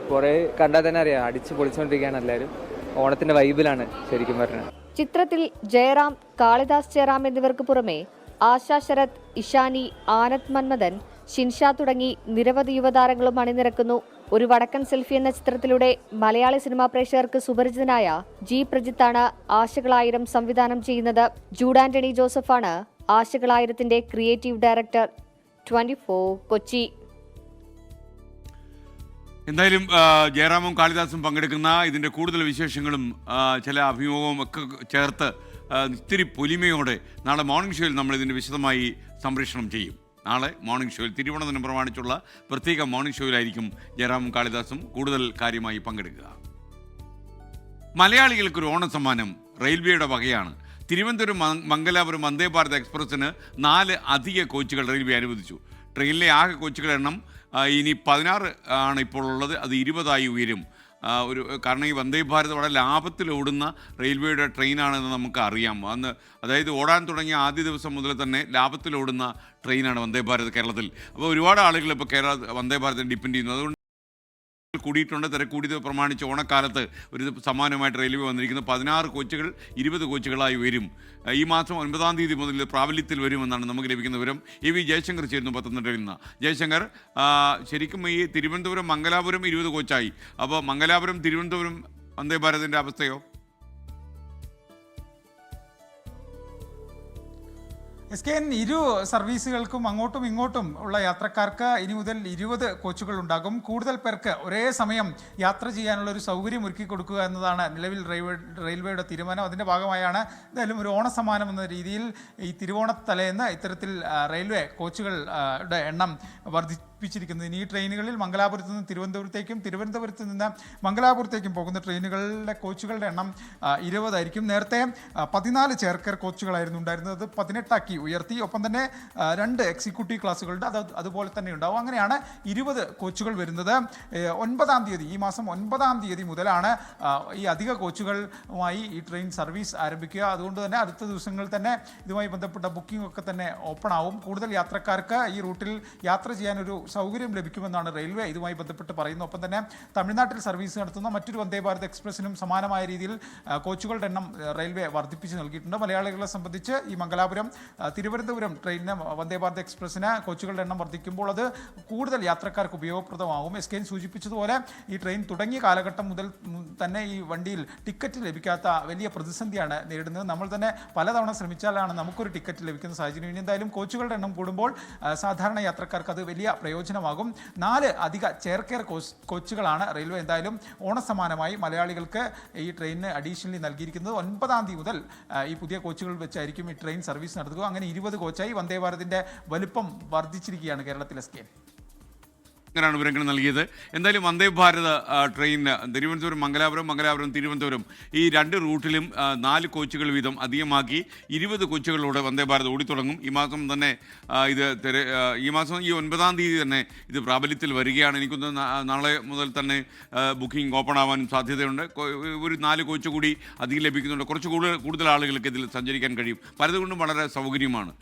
കുറേ കണ്ടാൽ തന്നെ അറിയാം, അടിച്ച് പൊളിച്ചുകൊണ്ടിരിക്കുകയാണ് എല്ലാവരും. ഓണത്തിൻ്റെ വൈബിലാണ് ശരിക്കും പറഞ്ഞത്. ചിത്രത്തിൽ ജയറാം, കാളിദാസ് ജയറാം എന്നിവർക്ക് പുറമെ ആശാ ശരത്, ഇഷാനി, ആനന്ദ് മന്മഥൻ, ഷിൻഷാ തുടങ്ങി നിരവധി യുവതാരങ്ങളും അണിനിരക്കുന്നു. ഒരു വടക്കൻ സെൽഫി എന്ന ചിത്രത്തിലൂടെ മലയാളി സിനിമാ പ്രേക്ഷകർക്ക് സുപരിചിതനായ ജി പ്രജിത്താണ് ആശകളായിരം സംവിധാനം ചെയ്യുന്നത്. ജൂഡ് ആന്റണി ജോസഫാണ് ആശകളായിരത്തിന്റെ ക്രിയേറ്റീവ് ഡയറക്ടർ. 24 കൊച്ചി. എന്തായാലും ജയറാമും കാളിദാസും പങ്കെടുക്കുന്ന ഇതിൻ്റെ കൂടുതൽ വിശേഷങ്ങളും ചില അഭിമുഖവും ഒക്കെ ചേർത്ത് ഇത്തിരി പൊലിമയോടെ നാളെ മോർണിംഗ് ഷോയിൽ നമ്മൾ ഇതിൻ്റെ വിശദമായി സംപ്രേഷണം ചെയ്യും. നാളെ മോർണിംഗ് ഷോയിൽ തിരുവോണ ദിനം പ്രമാണിച്ചുള്ള പ്രത്യേക മോർണിംഗ് ഷോയിലായിരിക്കും ജയറാമും കാളിദാസും കൂടുതൽ കാര്യമായി പങ്കെടുക്കുക. മലയാളികൾക്കൊരു ഓണ സമ്മാനം റെയിൽവേയുടെ വകയാണ്. തിരുവനന്തപുരം മംഗലാപുരം വന്ദേ ഭാരത് എക്സ്പ്രസ്സിന് 4 അധിക കോച്ചുകൾ റെയിൽവേ അനുവദിച്ചു. ട്രെയിനിലെ ആകെ കോച്ചുകളുടെ എണ്ണം ഇനി 16 ആണ് ഇപ്പോൾ ഉള്ളത്. അത് 20 ഉയരും. കാരണം ഈ വന്ദേ ഭാരത് വളരെ ലാഭത്തിലോടുന്ന റെയിൽവേയുടെ ട്രെയിനാണെന്ന് നമുക്ക് അറിയാം. അതായത് ഓടാൻ തുടങ്ങിയ ആദ്യ ദിവസം മുതൽ തന്നെ ലാഭത്തിലോടുന്ന ട്രെയിനാണ് വന്ദേ ഭാരത് കേരളത്തിൽ. അപ്പോൾ ഒരുപാട് ആളുകൾ ഇപ്പോൾ വന്ദേ ഭാരതിനെ ഡിപ്പെൻഡ് ചെയ്യുന്നു. അതുകൊണ്ട് കൂടിയിട്ടുണ്ട്. തിരക്കൂടിയത് പ്രമാണിച്ച് ഓണക്കാലത്ത് ഒരു സമ്മാനമായിട്ട് റെയിൽവേ വന്നിരിക്കുന്നത് 16 കോച്ചുകൾ 20 കോച്ചുകളായി വരും. ഈ മാസം 9-ാം തീയതി മുതൽ പ്രാബല്യത്തിൽ വരുമെന്നാണ് നമുക്ക് ലഭിക്കുന്ന വിവരം. എ.വി. ജയശങ്കർ ചേരുന്നു പത്തനംതിട്ടയിൽ നിന്ന്. ജയശങ്കർ, ശരിക്കും ഈ തിരുവനന്തപുരം മംഗലാപുരം 20 കോച്ചായി. അപ്പോൾ മംഗലാപുരം തിരുവനന്തപുരം വന്ദേ ഭാരതിൻ്റെ അവസ്ഥയോ? ഇരു സർവീസുകൾക്കും അങ്ങോട്ടും ഇങ്ങോട്ടും ഉള്ള യാത്രക്കാർക്ക് ഇനി മുതൽ 20 കോച്ചുകൾ ഉണ്ടാകും. കൂടുതൽ പേർക്ക് ഒരേ സമയം യാത്ര ചെയ്യാനുള്ള ഒരു സൗകര്യം ഒരുക്കി കൊടുക്കുക എന്നതാണ് നിലവിൽ റെയിൽവേയുടെ തീരുമാനം. അതിൻ്റെ ഭാഗമായാണ് എന്തായാലും ഒരു ഓണസമ്മാനം എന്ന രീതിയിൽ ഈ തിരുവോണത്തലേന്ന് ഇത്തരത്തിൽ റെയിൽവേ കോച്ചുകളുടെ എണ്ണം വർദ്ധിപ്പിച്ചിരിക്കുന്നത്. ഇനി ഈ ട്രെയിനുകളിൽ മംഗലാപുരത്ത് നിന്ന് തിരുവനന്തപുരത്തേക്കും തിരുവനന്തപുരത്ത് നിന്ന് മംഗലാപുരത്തേക്കും പോകുന്ന ട്രെയിനുകളുടെ കോച്ചുകളുടെ എണ്ണം 20 ആയിരിക്കും. നേരത്തെ 14 ചെയർക്കാർ കോച്ചുകളായിരുന്നു ഉണ്ടായിരുന്നത്, 18 ഉയർത്തി. ഒപ്പം തന്നെ 2 എക്സിക്യൂട്ടീവ് ക്ലാസ്സുകളുടെ അതുപോലെ തന്നെ ഉണ്ടാവും. അങ്ങനെയാണ് 20 കോച്ചുകൾ വരുന്നത്. 9-ാം തീയതി, ഈ മാസം 9-ാം തീയതി മുതലാണ് ഈ അധിക കോച്ചുകളുമായി ഈ ട്രെയിൻ സർവീസ് ആരംഭിക്കുക. അതുകൊണ്ട് തന്നെ അടുത്ത ദിവസങ്ങളിൽ തന്നെ ഇതുമായി ബന്ധപ്പെട്ട ബുക്കിംഗ് ഒക്കെ തന്നെ ഓപ്പൺ ആവും. കൂടുതൽ യാത്രക്കാർക്ക് ഈ റൂട്ടിൽ യാത്ര ചെയ്യാനൊരു സൗകര്യം ലഭിക്കുമെന്നാണ് റെയിൽവേ ഇതുമായി ബന്ധപ്പെട്ട് പറയുന്നത്. ഒപ്പം തന്നെ തമിഴ്നാട്ടിൽ സർവീസ് നടത്തുന്ന മറ്റൊരു വന്ദേ ഭാരത് എക്സ്പ്രസിനും സമാനമായ രീതിയിൽ കോച്ചുകളുടെ എണ്ണം റെയിൽവേ വർദ്ധിപ്പിച്ച് നൽകിയിട്ടുണ്ട്. മലയാളികളെ സംബന്ധിച്ച് ഈ മംഗലാപുരം തിരുവനന്തപുരം ട്രെയിനിന് വന്ദേ ഭാരത് എക്സ്പ്രസിന് കോച്ചുകളുടെ എണ്ണം വർദ്ധിക്കുമ്പോൾ അത് കൂടുതൽ യാത്രക്കാർക്ക് ഉപയോഗപ്രദമാകും. എസ്.കെ. സൂചിപ്പിച്ചതുപോലെ ഈ ട്രെയിൻ തുടങ്ങിയ കാലഘട്ടം മുതൽ തന്നെ ഈ വണ്ടിയിൽ ടിക്കറ്റ് ലഭിക്കാത്ത വലിയ പ്രതിസന്ധിയാണ് നേരിടുന്നത്. നമ്മൾ തന്നെ പലതവണ ശ്രമിച്ചാലാണ് നമുക്കൊരു ടിക്കറ്റ് ലഭിക്കുന്ന സാഹചര്യം. ഇനി എന്തായാലും കോച്ചുകളുടെ എണ്ണം കൂടുമ്പോൾ സാധാരണ യാത്രക്കാർക്ക് അത് വലിയ പ്രയോജനമാകും. 4 അധിക ചെയർ കെയർ കോച്ചുകളാണ് റെയിൽവേ എന്തായാലും ഓണസമ്മാനമായി മലയാളികൾക്ക് ഈ ട്രെയിനിന് അഡീഷണലി നൽകിയിരിക്കുന്നത്. 9-ാം തീയതി മുതൽ ഈ പുതിയ കോച്ചുകൾ വെച്ചായിരിക്കും ഈ ട്രെയിൻ സർവീസ് നടത്തുക. അങ്ങനെ 20 കോച്ചായി വന്ദേ ഭാരതിന്റെ വലുപ്പം വർദ്ധിച്ചിരിക്കുകയാണ് കേരളത്തിലെ സ്കെയിൽ. ാണ് വിവരങ്ങൾ നൽകിയത്. എന്തായാലും വന്ദേ ഭാരത് ട്രെയിൻ തിരുവനന്തപുരം മംഗലാപുരം തിരുവനന്തപുരം ഈ 2 റൂട്ടിലും 4 കോച്ചുകൾ വീതം അധികമാക്കി 20 കോച്ചുകളിലൂടെ വന്ദേ ഭാരത് ഓടിത്തുടങ്ങും. ഈ മാസം തന്നെ ഈ 9-ാം തീയതി തന്നെ ഇത് പ്രാബല്യത്തിൽ വരികയാണ്. എനിക്കൊന്ന് നാളെ മുതൽ തന്നെ ബുക്കിംഗ് ഓപ്പൺ ആവാനും സാധ്യതയുണ്ട്. ഒരു 4 കോച്ച് കൂടി അധികം ലഭിക്കുന്നുണ്ട്. കുറച്ച് കൂടുതൽ ആളുകൾക്ക് ഇതിൽ സഞ്ചരിക്കാൻ കഴിയും. പലതുകൊണ്ടും വളരെ സൗകര്യമാണ്.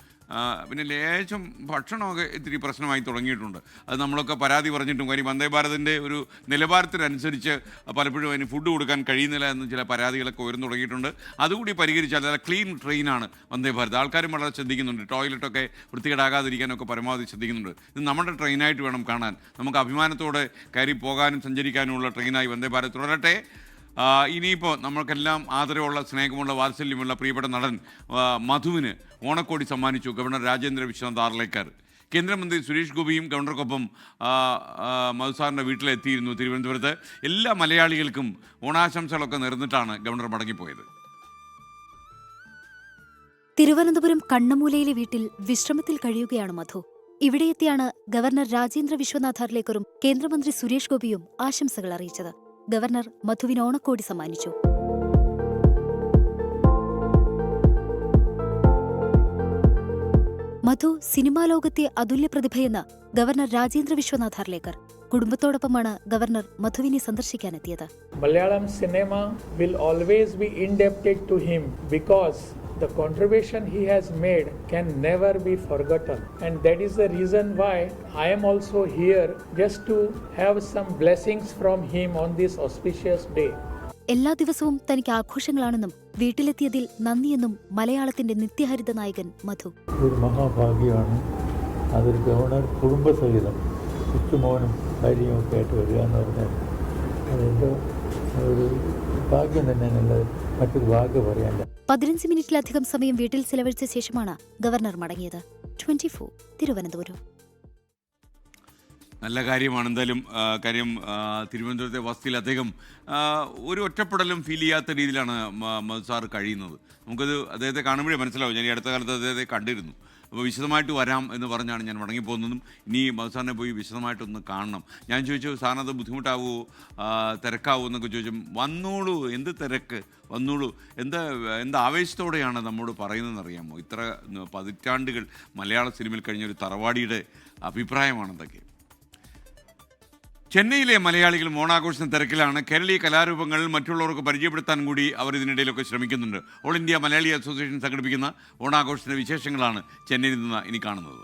പിന്നെ ലേശം ഭക്ഷണമൊക്കെ ഇത്തിരി പ്രശ്നമായി തുടങ്ങിയിട്ടുണ്ട്. അത് നമ്മളൊക്കെ പരാതി പറഞ്ഞിട്ടും കാര്യം വന്ദേ ഭാരതിൻ്റെ ഒരു നിലവാരത്തിനനുസരിച്ച് പലപ്പോഴും അതിന് ഫുഡ് കൊടുക്കാൻ കഴിയുന്നില്ല എന്ന് ചില പരാതികളൊക്കെ ഉയർന്നു തുടങ്ങിയിട്ടുണ്ട്. അതുകൂടി പരിഹരിച്ചാൽ നല്ല ക്ലീൻ ട്രെയിനാണ് വന്ദേ ഭാരത്. ആൾക്കാരും വളരെ ശ്രദ്ധിക്കുന്നുണ്ട്. ടോയ്ലറ്റൊക്കെ വൃത്തികേടാകാതിരിക്കാനൊക്കെ പരമാവധി ശ്രദ്ധിക്കുന്നുണ്ട്. ഇത് നമ്മുടെ ട്രെയിനായിട്ട് വേണം കാണാൻ. നമുക്ക് അഭിമാനത്തോടെ കയറി പോകാനും സഞ്ചരിക്കാനുമുള്ള ട്രെയിനായി വന്ദേ ഭാരത് തുടരട്ടെ. ഇനിയിപ്പോൾ നമ്മൾക്കെല്ലാം ആദരവുള്ള സ്നേഹമുള്ള വാത്സല്യമുള്ള പ്രിയപ്പെട്ട നടൻ മധുവിന് ഓണക്കോടി സമ്മാനിച്ചു ഗവർണർ രാജേന്ദ്ര വിശ്വനാഥ് ആർലേക്കർ. കേന്ദ്രമന്ത്രി സുരേഷ് ഗോപിയും ഗവർണർക്കൊപ്പം മധുസാറിൻ്റെ വീട്ടിലെത്തിയിരുന്നു തിരുവനന്തപുരത്ത്. എല്ലാ മലയാളികൾക്കും ഓണാശംസകളൊക്കെ നേർന്നിട്ടാണ് ഗവർണർ മടങ്ങിപ്പോയത്. തിരുവനന്തപുരം കണ്ണമൂലയിലെ വീട്ടിൽ വിശ്രമത്തിൽ കഴിയുകയാണ് മധു. ഇവിടെയെത്തിയാണ് ഗവർണർ രാജേന്ദ്ര വിശ്വനാഥ് ആർലേക്കറും കേന്ദ്രമന്ത്രി സുരേഷ് ഗോപിയും ആശംസകൾ അറിയിച്ചത്. ഗവർണർ മധുവിന് ഓണക്കോടി സമ്മാനിച്ചു. മധു സിനിമാ ലോകത്തെ അതുല്യ പ്രതിഭയെന്ന് ഗവർണർ രാജേന്ദ്ര വിശ്വനാഥ് ആർലേക്കർ. കുടുംബത്തോടൊപ്പമാണ് ഗവർണർ മധുവിനെ സന്ദർശിക്കാനെത്തിയത്. Malayalam cinema will always be indebted to him because the contribution he has made can never be forgotten, and that is the reason why I am also here just to have some blessings from him on this auspicious day. എല്ലാ ദിവസവും തനിക്ക് ആഘോഷങ്ങളാണെന്നും വീട്ടിലെത്തിയതിൽ നന്ദിയെന്നും മലയാളത്തിന്റെ നിത്യഹരിത നായകൻ മധു. ഒരു മഹാഭാഗ്യമാണ് അതൊരു governor കുടുംബസഹിതം ചുറ്റുമോനും ഭാര്യയും ഒക്കെ ആയിട്ട് വരിക എന്ന് പറഞ്ഞാൽ അതെന്തോ ഒരു ഭാഗ്യം തന്നെ, നല്ലത് മറ്റൊരു ഭാഗ്യം പറയാനില്ല. 15 മിനിറ്റിലധികം സമയം വീട്ടിൽ ചെലവഴിച്ച ശേഷമാണ് ഗവർണർ മടങ്ങിയത്. 24 തിരുവനന്തപുരം. നല്ല കാര്യമാണ് എന്തായാലും. കാര്യം തിരുവനന്തപുരത്തെ വസതിയിൽ അദ്ദേഹം ഒരു ഒറ്റപ്പെടലും ഫീൽ ചെയ്യാത്ത രീതിയിലാണ് മധുസാർ കഴിയുന്നത്. നമുക്കത് അദ്ദേഹത്തെ കാണുമ്പോഴേ മനസ്സിലാവും. ഞാൻ ഈ അടുത്ത കാലത്ത് അദ്ദേഹത്തെ കണ്ടിരുന്നു. അപ്പോൾ വിശദമായിട്ട് വരാം എന്ന് പറഞ്ഞാണ് ഞാൻ മടങ്ങിപ്പോകുന്നതും. ഇനി മധുസാറിനെ പോയി വിശദമായിട്ടൊന്ന് കാണണം. ഞാൻ ചോദിച്ചു, സാറിനത് ബുദ്ധിമുട്ടാവുമോ തിരക്കാവുമോ എന്നൊക്കെ ചോദിച്ചു. വന്നോളൂ, എന്ത് തിരക്ക്, വന്നോളൂ. എന്ത് ആവേശത്തോടെയാണ് നമ്മോട് പറയുന്നതെന്ന് അറിയാമോ? ഇത്ര പതിറ്റാണ്ടുകൾ മലയാള സിനിമയിൽ കഴിഞ്ഞൊരു തറവാടിയുടെ അഭിപ്രായമാണ് അതൊക്കെ. ചെന്നൈയിലെ മലയാളികൾ ഓണാഘോഷത്തിന് തിരക്കിലാണ്. കേരളീയ കലാരൂപങ്ങൾ മറ്റുള്ളവർക്ക് പരിചയപ്പെടുത്താൻ കൂടി അവർ ഇതിനിടയിലൊക്കെ ശ്രമിക്കുന്നുണ്ട്. ഓൾ ഇന്ത്യ മലയാളി അസോസിയേഷൻ സംഘടിപ്പിക്കുന്ന ഓണാഘോഷത്തിൻ്റെ വിശേഷങ്ങളാണ് ചെന്നൈയിൽ നിന്ന് ഇനി കാണുന്നത്.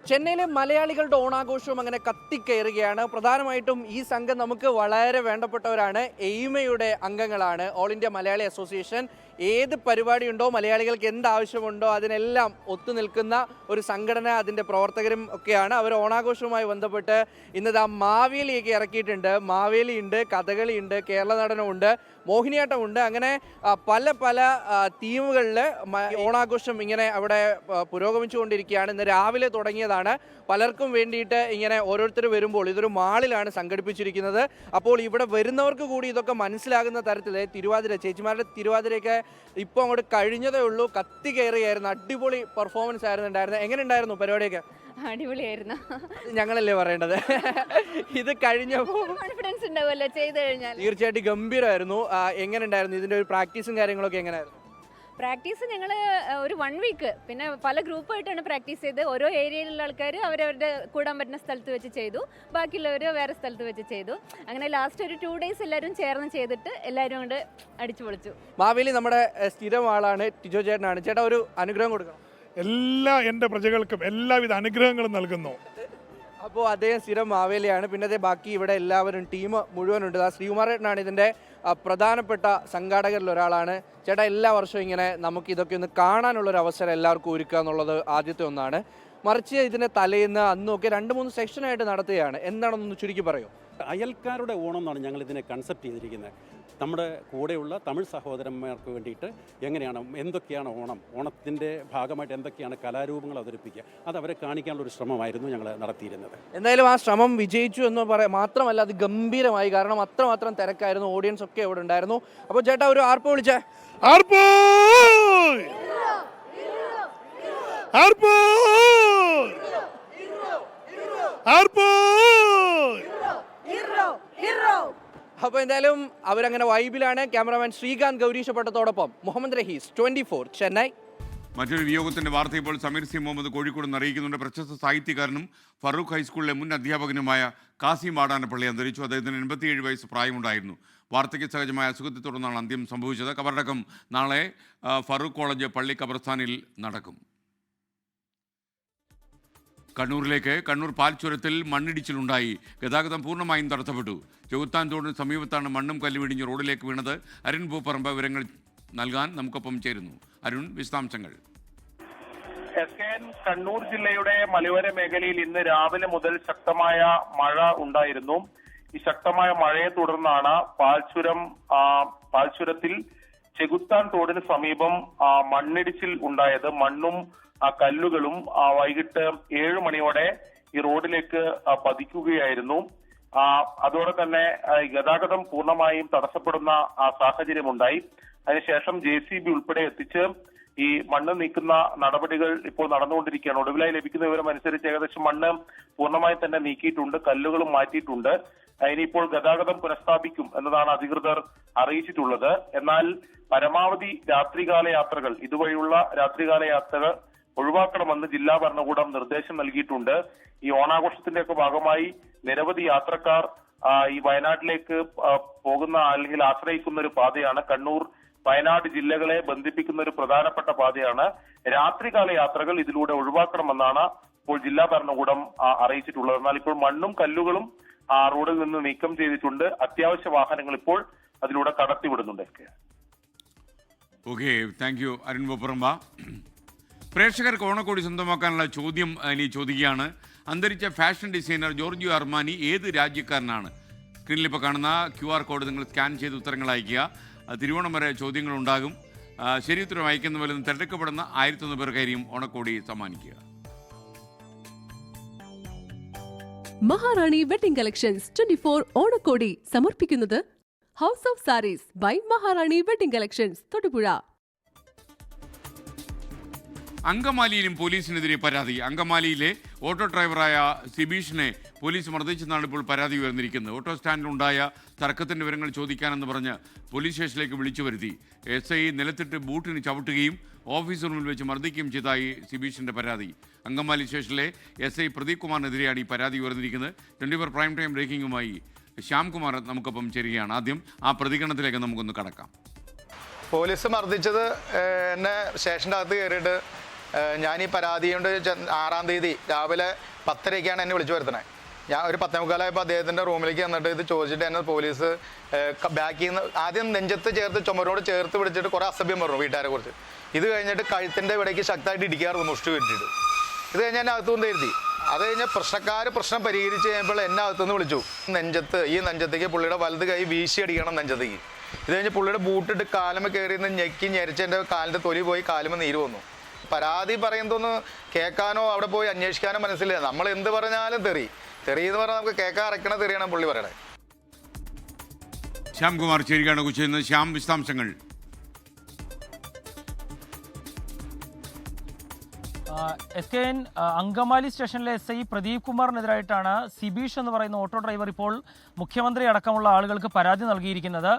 ചെന്നൈയിലെ മലയാളികളുടെ ഓണാഘോഷവും അങ്ങനെ കത്തിക്കയറുകയാണ്. പ്രധാനമായിട്ടും ഈ സംഘം നമുക്ക് വളരെ വേണ്ടപ്പെട്ടവരാണ്. എയിമയുടെ അംഗങ്ങളാണ്. All India Malayali association. ഏത് പരിപാടിയുണ്ടോ, മലയാളികൾക്ക് എന്താവശ്യമുണ്ടോ അതിനെല്ലാം ഒത്തുനിൽക്കുന്ന ഒരു സംഘടന, അതിൻ്റെ പ്രവർത്തകരും ഒക്കെയാണ്. അവർ ഓണാഘോഷവുമായി ബന്ധപ്പെട്ട് ഇന്നിതാ മാവേലിയൊക്കെ ഇറക്കിയിട്ടുണ്ട്. മാവേലിയുണ്ട്, കഥകളിയുണ്ട്, കേരള നടനമുണ്ട്, മോഹിനിയാട്ടമുണ്ട്. അങ്ങനെ പല പല തീമുകളിൽ ഓണാഘോഷം ഇങ്ങനെ അവിടെ പുരോഗമിച്ചുകൊണ്ടിരിക്കുകയാണ്. ഇന്ന് രാവിലെ തുടങ്ങിയതാണ്. പലർക്കും വേണ്ടിയിട്ട് ഇങ്ങനെ ഓരോരുത്തർ വരുമ്പോൾ ഇതൊരു മാളിലാണ് സംഘടിപ്പിച്ചിരിക്കുന്നത്. അപ്പോൾ ഇവിടെ വരുന്നവർക്ക് കൂടി ഇതൊക്കെ മനസ്സിലാകുന്ന തരത്തിൽ തിരുവാതിര, ചേച്ചിമാരുടെ തിരുവാതിരയൊക്കെ ഇപ്പോൾ അങ്ങോട്ട് കഴിഞ്ഞതേ ഉള്ളൂ. കത്തി കയറുകയായിരുന്നു. അടിപൊളി പെർഫോമൻസ് ആയിരുന്നു ഉണ്ടായിരുന്നത്. എങ്ങനെ ഉണ്ടായിരുന്നു പരിപാടിയൊക്കെ? അടിപൊളിയായിരുന്നു. ഞങ്ങളല്ലേ പറയേണ്ടത്. ഇത് കഴിഞ്ഞപ്പോൾ കോൺഫിഡൻസ് ഉണ്ടാവുമല്ലോ ചെയ്ത് കഴിഞ്ഞാൽ. തീർച്ചയായിട്ടും ഗംഭീരമായിരുന്നു. എങ്ങനെ ഉണ്ടായിരുന്നു ഇതിൻ്റെ ഒരു പ്രാക്ടീസും കാര്യങ്ങളൊക്കെ എങ്ങനെയായിരുന്നു? പ്രാക്ടീസ് ഞങ്ങൾ ഒരു 1 വീക്ക് പിന്നെ പല ഗ്രൂപ്പായിട്ടാണ് പ്രാക്ടീസ് ചെയ്ത്. ഓരോ ഏരിയയിലുള്ള ആൾക്കാർ അവരവരുടെ കൂടാൻ പറ്റുന്ന സ്ഥലത്ത് വെച്ച് ചെയ്തു, ബാക്കിയുള്ളവർ വേറെ സ്ഥലത്ത് വെച്ച് ചെയ്തു. അങ്ങനെ ലാസ്റ്റ് ഒരു 2 ഡേയ്സ് എല്ലാവരും ചേർന്ന് ചെയ്തിട്ട് എല്ലാവരും കൊണ്ട് അടിച്ചു പൊളിച്ചു. മാവേലി നമ്മുടെ സ്ഥിരം ആളാണ്, ടിജോ ചേട്ടനാണ്. ചേട്ടാ ഒരു അനുഗ്രഹം കൊടുക്കണം. എല്ലാ എൻ്റെ പ്രജകൾക്കും എല്ലാവിധ അനുഗ്രഹങ്ങളും നൽകുന്നു. അപ്പോൾ അദ്ദേഹം സ്ഥിരം മാവേലിയാണ്. പിന്നെ അതേ ബാക്കി ഇവിടെ എല്ലാവരും ടീം മുഴുവനുണ്ട്. ശ്രീകുമാരേട്ടനാണ് ഇതിൻ്റെ പ്രധാനപ്പെട്ട സംഘാടകരിൽ ഒരാളാണ്. ചേട്ടാ എല്ലാ വർഷവും ഇങ്ങനെ നമുക്ക് ഇതൊക്കെ ഒന്ന് കാണാനുള്ളൊരു അവസരം എല്ലാവർക്കും ഒരുക്കുക എന്നുള്ളത് ആദ്യത്തെ ഒന്നാണ്. മറിച്ച് ഇതിൻ്റെ തലേന്ന് അന്നൊക്കെ 2-3 സെക്ഷനായിട്ട് നടത്തുകയാണ്. എന്താണെന്നൊന്ന് ചുരുക്കി പറയൂ. അയൽക്കാരുടെ ഓണം എന്നാണ് ഞങ്ങൾ ഇതിനെ കൺസെപ്റ്റ് ചെയ്തിരിക്കുന്നത്. നമ്മുടെ കൂടെയുള്ള തമിഴ് സഹോദരന്മാർക്ക് വേണ്ടിയിട്ട് എങ്ങനെയാണ്, എന്തൊക്കെയാണ് ഓണം, ഓണത്തിൻ്റെ ഭാഗമായിട്ട് എന്തൊക്കെയാണ് കലാരൂപങ്ങൾ അവതരിപ്പിക്കുക, അത് അവരെ കാണിക്കാനുള്ളൊരു ശ്രമമായിരുന്നു ഞങ്ങൾ നടത്തിയിരുന്നത്. എന്തായാലും ആ ശ്രമം വിജയിച്ചു എന്ന് മാത്രമല്ല അത് ഗംഭീരമായി. കാരണം അത്രമാത്രം തിരക്കായിരുന്നു. ഓഡിയൻസ് ഒക്കെ ഇവിടെ ഉണ്ടായിരുന്നു. അപ്പോൾ ചേട്ടാ ഒരു ആർപ്പോ വിളിച്ചേ. ആർപ്പോ ആർപ്പോ ആർപ്പോ. അപ്പോൾ എന്തായാലും അവരങ്ങനെ വൈബിലാണ്. ക്യാമറാമാൻ ശ്രീകാന്ത് ഗൗരീശപട്ടത്തോടൊപ്പം മുഹമ്മദ് റഹീസ്, 24 ചെന്നൈ. മറ്റൊരു വിയോഗത്തിന്റെ വാർത്ത ഇപ്പോൾ സമീർ സി മുഹമ്മദ് കോഴിക്കോട് അറിയിക്കുന്നുണ്ട്. പ്രശസ്ത സാഹിത്യകാരനും ഫറൂഖ് ഹൈസ്കൂളിലെ മുൻ അധ്യാപകനുമായ കാസിം വാടാനപ്പള്ളി അന്തരിച്ചു. അദ്ദേഹത്തിന് 87 വയസ്സ് പ്രായമുണ്ടായിരുന്നു. വാർദ്ധക്യ സഹജമായ അസുഖത്തെ തുടർന്നാണ് അന്ത്യം സംഭവിച്ചത്. കബറടക്കം നാളെ ഫറൂഖ് കോളേജ് പള്ളി ഖബർസ്ഥാനിൽ നടക്കും. കണ്ണൂർ പാൽച്ചുരത്തിൽ മണ്ണിടിച്ചിലുണ്ടായി. ഗതാഗതം പൂർണ്ണമായും തടസ്സപ്പെട്ടു. ചെകുത്താൻ തോടിന് സമീപത്താണ് മണ്ണും കല്ലുമിടിഞ്ഞ് റോഡിലേക്ക് വീണത്. അരുൺ പൂപ്പറമ്പ് വിവരങ്ങൾ നൽകാൻ നമുക്കൊപ്പം ചേരുന്നു. അരുൺ, വിശദാംശങ്ങൾ. കണ്ണൂർ ജില്ലയുടെ മലയോര മേഖലയിൽ ഇന്ന് രാവിലെ മുതൽ ശക്തമായ മഴ ഉണ്ടായിരുന്നു. ഈ ശക്തമായ മഴയെ തുടർന്നാണ് പാൽച്ചുരത്തിൽ ചെകുത്താൻ തോടിന് സമീപം മണ്ണിടിച്ചിൽ ഉണ്ടായത്. മണ്ണും കല്ലുകളും വൈകിട്ട് 7 മണിയോടെ ഈ റോഡിലേക്ക് പതിക്കുകയായിരുന്നു. അതോടെ തന്നെ ഗതാഗതം പൂർണ്ണമായും തടസ്സപ്പെടുന്ന സാഹചര്യമുണ്ടായി. അതിനുശേഷം JCB ഉൾപ്പെടെ എത്തിച്ച് ഈ മണ്ണ് നീക്കുന്ന നടപടികൾ ഇപ്പോൾ നടന്നുകൊണ്ടിരിക്കുകയാണ്. ഒടുവിലായി ലഭിക്കുന്ന വിവരം അനുസരിച്ച് ഏകദേശം മണ്ണ് പൂർണ്ണമായി തന്നെ നീക്കിയിട്ടുണ്ട്, കല്ലുകളും മാറ്റിയിട്ടുണ്ട്. ഇനിയിപ്പോൾ ഗതാഗതം പുനഃസ്ഥാപിക്കും എന്നതാണ് അധികൃതർ അറിയിച്ചിട്ടുള്ളത്. എന്നാൽ പരമാവധി രാത്രികാല യാത്രകൾ, ഇതുവഴിയുള്ള രാത്രികാല യാത്രകൾ ഒഴിവാക്കണമെന്ന് ജില്ലാ ഭരണകൂടം നിർദ്ദേശം നൽകിയിട്ടുണ്ട്. ഈ ഓണാഘോഷത്തിന്റെ ഒക്കെ ഭാഗമായി നിരവധി യാത്രക്കാർ ഈ വയനാട്ടിലേക്ക് പോകുന്ന അല്ലെങ്കിൽ ആശ്രയിക്കുന്ന ഒരു പാതയാണ്. കണ്ണൂർ വയനാട് ജില്ലകളെ ബന്ധിപ്പിക്കുന്ന ഒരു പ്രധാനപ്പെട്ട പാതയാണ്. രാത്രികാല യാത്രകൾ ഇതിലൂടെ ഒഴിവാക്കണമെന്നാണ് ഇപ്പോൾ ജില്ലാ ഭരണകൂടം അറിയിച്ചിട്ടുള്ളത്. എന്നാൽ ഇപ്പോൾ മണ്ണും കല്ലുകളും റോഡിൽ നിന്ന് നീക്കം ചെയ്തിട്ടുണ്ട്. അത്യാവശ്യ വാഹനങ്ങൾ ഇപ്പോൾ അതിലൂടെ കടത്തിവിടുന്നുണ്ട്. Okay, thank you Arun Bopparamba. പ്രേക്ഷകർക്ക് ഓണക്കോടി സ്വന്തമാക്കാനുള്ള ചോദ്യം ഇനി ചോദിക്കുകയാണ്. അന്തരിച്ച ഫാഷൻ ഡിസൈനർ ജോർജിയോ അർമാനി ഏത് രാജ്യക്കാരനാണ്? സ്ക്രീനിൽ ഇപ്പോൾ കാണുന്ന QR കോഡ് നിങ്ങൾ സ്കാൻ ചെയ്ത് ഉത്തരങ്ങൾ അയയ്ക്കുക. തിരുവോണം വരെ ചോദ്യങ്ങളുണ്ടാകും. ശരി ഉത്തരം അയക്കുന്നവരിൽ നിന്ന് തിരഞ്ഞെടുക്കപ്പെടുന്ന 1001 പേർക്കായിരിക്കും ഓണക്കോടി സമ്മാനിക്കുക. മഹാറാണി വെഡിംഗ് കളക്ഷൻസ് 24 ഓണക്കോടി സമർപ്പിക്കുന്നത് house of sarees by Maharani wedding collections, Thodupuzha. അങ്കമാലിയിലും പോലീസിനെതിരെ പരാതി. അങ്കമാലിയിലെ ഓട്ടോ ഡ്രൈവറായ സിബീഷിനെ പോലീസ് മർദ്ദിച്ചെന്നാണ് ഇപ്പോൾ പരാതി ഉയർന്നിരിക്കുന്നത്. ഓട്ടോ സ്റ്റാൻഡിലുണ്ടായ തർക്കത്തിന്റെ വിവരങ്ങൾ ചോദിക്കാനെന്ന് പറഞ്ഞ് പോലീസ് സ്റ്റേഷനിലേക്ക് വിളിച്ചു വരുത്തി. SI നിലത്തിട്ട് ബൂട്ടിന് ചവിട്ടുകയും ഓഫീസ് റൂമിൽ വെച്ച് മർദ്ദിക്കുകയും ചെയ്തതായി സിബീഷിന്റെ പരാതി. അങ്കമാലി സ്റ്റേഷനിലെ SI പ്രദീപ് കുമാറിനെതിരെയാണ് ഈ പരാതി ഉയർന്നിരിക്കുന്നത്. 24 പ്രൈം ടൈം ബ്രേക്കിംഗുമായി ശ്യാംകുമാർ നമുക്കൊപ്പം ചേരുകയാണ്. ആദ്യം ആ പ്രതികരണത്തിലേക്ക് നമുക്കൊന്ന് കടക്കാം. പോലീസ് മർദ്ദിച്ചത് എന്നെ സ്റ്റേഷൻ്റെ അകത്ത് കയറിയിട്ട് ഞാൻ ഈ പരാതി കൊണ്ട് 6-ാം തീയതി രാവിലെ 10:30 എന്നെ വിളിച്ചു വരുത്തണേ. ഞാൻ ഒരു 10:45 അദ്ദേഹത്തിൻ്റെ റൂമിലേക്ക് വന്നിട്ട് ഇത് ചോദിച്ചിട്ട് എന്നെ പോലീസ് ബാക്കിൽ നിന്ന് ആദ്യം നെഞ്ചത്ത് ചേർത്ത് ചുമരോട് ചേർത്ത് പിടിച്ചിട്ട് കുറേ അസഭ്യം പറഞ്ഞു വീട്ടുകാരെ കുറിച്ച്. ഇത് കഴിഞ്ഞിട്ട് കഴുത്തിൻ്റെ ഇവിടേക്ക് ശക്തമായിട്ട് ഇടിക്കാറുണ്ട് മുഷ്ടി വിട്ടിട്ട്. ഇത് കഴിഞ്ഞ് എന്നെ അകത്തു കൊണ്ട് എഴുതി. അത് കഴിഞ്ഞ് പ്രശ്നം പരിഹരിച്ച് കഴിയുമ്പോൾ എന്നെ അകത്തുനിന്ന് വിളിച്ചു. ഈ നെഞ്ചത്തേക്ക് പുള്ളിയുടെ വലത് കൈ വീശി അടിക്കണം നെഞ്ചത്തേക്ക്. ഇത് കഴിഞ്ഞ് പുള്ളിയുടെ ബൂട്ടിട്ട് കാലുമ കയറി ഞെക്കി ഞെരിച്ച് എൻ്റെ കാലിൻ്റെ തൊലി പോയി കാലുമ നീര് വന്നു. പരാതി പറയുന്നതൊന്ന് കേൾക്കാനോ അവിടെ പോയി അന്വേഷിക്കാനോ മനസ്സില്ല. നമ്മൾ എന്ത് പറഞ്ഞാലും തെറി എന്ന് പറഞ്ഞാൽ നമുക്ക് കേൾക്കാൻ അറക്കണ തെറിയാണ് പുള്ളി പറയണേ. ശ്യാംകുമാർ ചേരുകയാണ് കൊച്ചിയിൽ. ശ്യാം, വിശദാംശങ്ങൾ. SKN അങ്കമാലി സ്റ്റേഷനിലെ SI പ്രദീപ് കുമാറിനെതിരായിട്ടാണ് സിബീഷ് എന്ന് പറയുന്ന ഓട്ടോ ഡ്രൈവർ ഇപ്പോൾ മുഖ്യമന്ത്രി അടക്കമുള്ള ആളുകൾക്ക് പരാതി നൽകിയിരിക്കുന്നത്.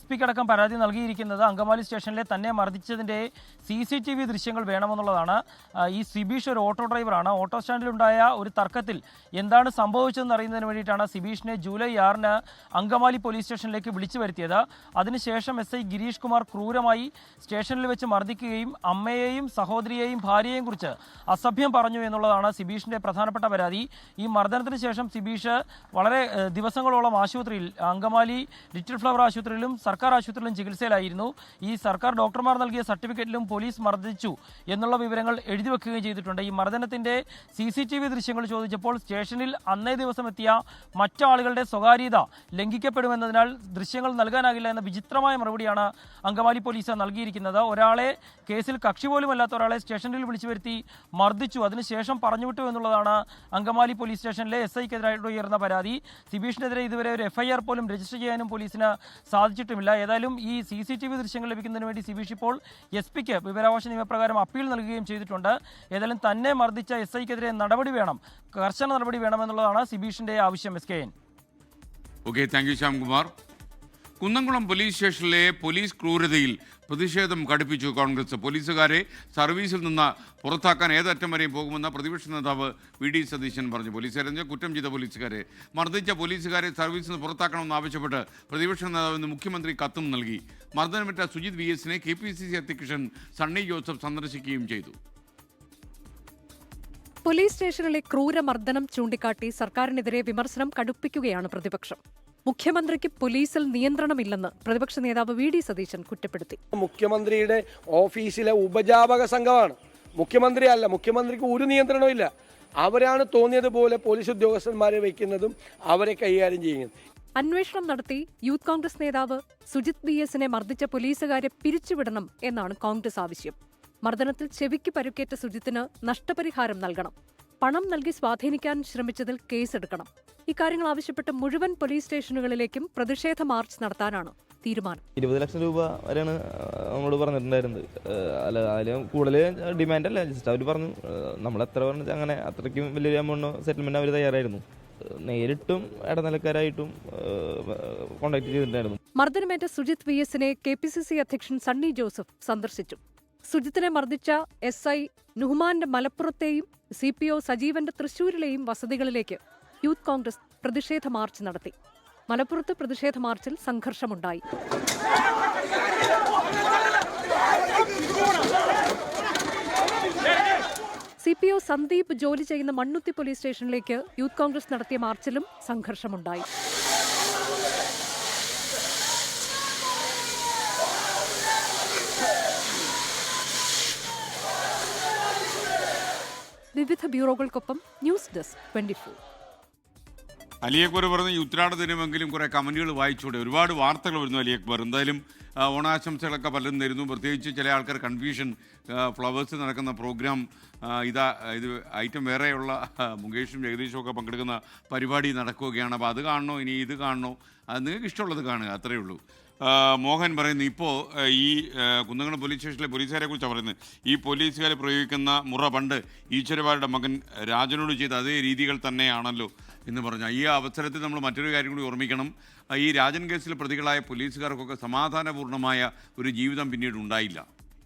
SP അടക്കം പരാതി നൽകിയിരിക്കുന്നത് അങ്കമാലി സ്റ്റേഷനിലെ തന്നെ മർദ്ദിച്ചതിൻ്റെ CCTV ദൃശ്യങ്ങൾ വേണമെന്നുള്ളതാണ്. ഈ സിബീഷ് ഒരു ഓട്ടോ ഡ്രൈവറാണ്. ഓട്ടോ സ്റ്റാൻഡിലുണ്ടായ ഒരു തർക്കത്തിൽ എന്താണ് സംഭവിച്ചതെന്ന് അറിയുന്നതിന് വേണ്ടിയിട്ടാണ് സിബീഷിനെ ജൂലൈ 6-ന് അങ്കമാലി പോലീസ് സ്റ്റേഷനിലേക്ക് വിളിച്ചു വരുത്തിയത്. അതിനുശേഷം SI ഗിരീഷ് കുമാർ ക്രൂരമായി സ്റ്റേഷനിൽ വെച്ച് മർദ്ദിക്കുകയും അമ്മയെയും സഹോദരിയെയും ഭാര്യയെയും കുറിച്ച് അസഭ്യം പറഞ്ഞു എന്നുള്ളതാണ് സിബീഷിന്റെ പ്രധാനപ്പെട്ട പരാതി. ഈ മർദ്ദനത്തിന് ശേഷം സിബീഷ് വളരെ ദിവസങ്ങളോളം ആശുപത്രിയിൽ, അങ്കമാലി ലിറ്റിൽ ഫ്ലവർ ആശുപത്രിയിലും സർക്കാർ ആശുപത്രിയിലും ചികിത്സയിലായിരുന്നു. ഈ സർക്കാർ ഡോക്ടർമാർ നൽകിയ സർട്ടിഫിക്കറ്റിലും പോലീസ് മർദ്ദിച്ചു എന്നുള്ള വിവരങ്ങൾ എഴുതി വെക്കുകയും ചെയ്തിട്ടുണ്ട്. ഈ മർദ്ദനത്തിന്റെ CCTV ദൃശ്യങ്ങൾ ചോദിച്ചപ്പോൾ സ്റ്റേഷനിൽ അന്നേ ദിവസം എത്തിയ മറ്റാളുകളുടെ സ്വകാര്യത ലംഘിക്കപ്പെടുമെന്നതിനാൽ ദൃശ്യങ്ങൾ നൽകാനാകില്ല എന്ന വിചിത്രമായ മറുപടിയാണ് അങ്കമാലി പോലീസ് നൽകിയിരിക്കുന്നത്. ഒരാളെ കേസിൽ കക്ഷി പോലുമല്ലാത്ത ഒരാളെ സ്റ്റേഷനിൽ വിളിച്ചു വരുത്തി മർദ്ദിച്ചു, അതിനുശേഷം പറഞ്ഞുവിട്ടു എന്നുള്ളതാണ് അങ്കമാലി പോലീസ് സ്റ്റേഷനിലെ SIക്കെതിരായിട്ട് ഉയർന്ന പരാതി. സിബീഷിനെതിരെ ഇതുവരെ ഒരു FIR പോലും രജിസ്റ്റർ ചെയ്യാനും പോലീസിന് സാധിച്ചിട്ടുമില്ല. ഏതായാലും ഈ CCTV ദൃശ്യങ്ങൾ ലഭിക്കുന്നതിന് വേണ്ടി സിബീഷ് ഇപ്പോൾ SPക്ക് വിവരാവകാശ നിയമപ്രകാരം അപ്പീൽ നൽകുകയും ചെയ്തിട്ടുണ്ട്. ഏതായാലും തന്നെ മർദ്ദിച്ച SIക്കെതിരെ കർശന നടപടി വേണമെന്നുള്ളതാണ് സിബീഷിന്റെ ആവശ്യം. SKN. Okay, thank U Shyamkumar. Kunnamkulam police സ്റ്റേഷനിലെ പോലീസ് ക്രൂരതയിൽ പ്രതിഷേധം കടുപ്പിച്ചു കോൺഗ്രസ്. പോലീസുകാരെ സർവീസിൽ നിന്ന് പുറത്താക്കാൻ ഏതറ്റം വരെയും പോകുമെന്ന് പ്രതിപക്ഷ നേതാവ് VD സതീശൻ പറഞ്ഞു. പോലീസുകാരെ കുറ്റം ചെയ്ത പോലീസുകാരെ മർദ്ദിച്ച പോലീസുകാരെ സർവീസിൽ നിന്ന് പുറത്താക്കണമെന്ന് ആവശ്യപ്പെട്ട് പ്രതിപക്ഷ നേതാവിന് മുഖ്യമന്ത്രി കത്തും നൽകി. മർദ്ദനമേറ്റ സുജിത് VSനെ KPCC അധ്യക്ഷൻ സണ്ണി ജോസഫ് സന്ദർശിക്കുകയും ചെയ്തു. പോലീസ് സ്റ്റേഷനിലെ ക്രൂരമർദ്ദനം ചൂണ്ടിക്കാട്ടി സർക്കാരിനെതിരെ വിമർശനം കടുപ്പിക്കുകയാണ് പ്രതിപക്ഷം. മുഖ്യമന്ത്രിക്ക് പോലീസിൽ നിയന്ത്രണമില്ലെന്ന് പ്രതിപക്ഷ നേതാവ് VD സതീശൻ കുറ്റപ്പെടുത്തി. മുഖ്യമന്ത്രിയുടെ ഓഫീസിലെ ഉപജാപക സംഘമാണ്, മുഖ്യമന്ത്രി അല്ല. മുഖ്യമന്ത്രിക്ക് ഒരു നിയന്ത്രണമില്ല. അവരാണ് തോന്നിയതുപോലെ പോലീസ് ഉദ്യോഗസ്ഥന്മാരെ വയ്ക്കുന്നതും അവരെ കൈകാര്യം ചെയ്യുന്നത്. അന്വേഷണം നടത്തി യൂത്ത് കോൺഗ്രസ് നേതാവ് സുജിത് VS-നെ മർദ്ദിച്ച പോലീസുകാരെ പിരിച്ചുവിടണം എന്നാണ് കോൺഗ്രസ് ആവശ്യം. മർദ്ദനത്തിൽ ചെവിക്ക് പരുക്കേറ്റ സുജിത്തിന് നഷ്ടപരിഹാരം നൽകണം. പണം നൽകി സ്വാധീനിക്കാൻ ശ്രമിച്ചതിൽ കേസെടുക്കണം. ഇക്കാര്യങ്ങൾ ആവശ്യപ്പെട്ട് മുഴുവൻ പോലീസ് സ്റ്റേഷനുകളിലേക്കും പ്രതിഷേധ മാർച്ച് നടത്താനാണ് തീരുമാനം. 20 ലക്ഷം രൂപ വരെയാണ് നമ്മളോട് പറഞ്ഞിട്ടുണ്ടായിരുന്നത്. അല്ല, അതിലും കൂടുതൽ ഡിമാൻഡ് അല്ല, ജസ്റ്റ് അവർ പറഞ്ഞു നമ്മൾ എത്ര പറഞ്ഞു അങ്ങനെ അത്രയ്ക്കും വലിയൊരു എമൗണ്ട് സെറ്റിൽമെന്റ് അവർ തയ്യാറായിരുന്നു. നേരിട്ടും ഇടനിലക്കാരായിട്ടും കോൺടാക്ട് ചെയ്തിട്ടുണ്ടായിരുന്നു. മർദ്ദനമേറ്റ സുജിത് VS-നെ KPCC അധ്യക്ഷൻ സണ്ണി ജോസഫ് സന്ദർശിച്ചു. സുജിത്തിനെ മർദ്ദിച്ച SI നുഹ്മാന്റെ മലപ്പുറത്തെയും CPO സജീവന്റെ തൃശൂരിലെയും വസതികളിലേക്ക് യൂത്ത് കോൺഗ്രസ് പ്രതിഷേധ മാർച്ച് നടത്തി. മലപ്പുറത്ത് പ്രതിഷേധ മാർച്ചിൽ സംഘർഷമുണ്ടായി. CPO സന്ദീപ് ജോലി ചെയ്യുന്ന മണ്ണുത്തി പോലീസ് സ്റ്റേഷനിലേക്ക് യൂത്ത് കോൺഗ്രസ് നടത്തിയ മാർച്ചിലും സംഘർഷമുണ്ടായി. വിവിധ ബ്യൂറോകൾക്കൊപ്പം ന്യൂസ് ഡെസ്ക് 24. അലി അക്ബർ പറഞ്ഞ ഈ ഉത്രാട ദിനമെങ്കിലും കുറേ കമൻറ്റുകൾ വായിച്ചൂടെ? ഒരുപാട് വാർത്തകൾ വരുന്നു അലി അക്ബർ. എന്തായാലും ഓണാശംസകളൊക്കെ പലരും തരുന്നു. പ്രത്യേകിച്ച് ചില ആൾക്കാർ കൺഫ്യൂഷൻ, ഫ്ലവേഴ്സ് നടക്കുന്ന പ്രോഗ്രാം ഇത് ഐറ്റം വേറെയുള്ള മുകേഷും ജഗദീഷും ഒക്കെ പങ്കെടുക്കുന്ന പരിപാടി നടക്കുകയാണ്. അപ്പോൾ അത് കാണണോ ഇനി ഇത് കാണണോ? അത് നിങ്ങൾക്ക് ഇഷ്ടമുള്ളത് കാണുക, അത്രയേ ഉള്ളൂ. മോഹൻ പറയുന്നു, ഇപ്പോൾ ഈ കുന്നംകുളം പോലീസ് സ്റ്റേഷനിലെ പോലീസുകാരെ കുറിച്ചാണ് പറയുന്നത്. ഈ പോലീസുകാർ പ്രയോഗിക്കുന്ന മുറ പണ്ട് ഈശ്വരവാരുടെ മകൻ രാജനോട് ചെയ്ത അതേ രീതികൾ തന്നെയാണല്ലോ എന്ന് പറഞ്ഞു. ഈ അവസരത്തിൽ നമ്മൾ മറ്റൊരു കാര്യം കൂടി ഓർമ്മിക്കണം. ഈ രാജൻ കേസിൽ പ്രതികളായ പോലീസുകാർക്കൊക്കെ സമാധാനപൂർണ്ണമായ ഒരു ജീവിതം പിന്നീട് ഉണ്ടായില്ല.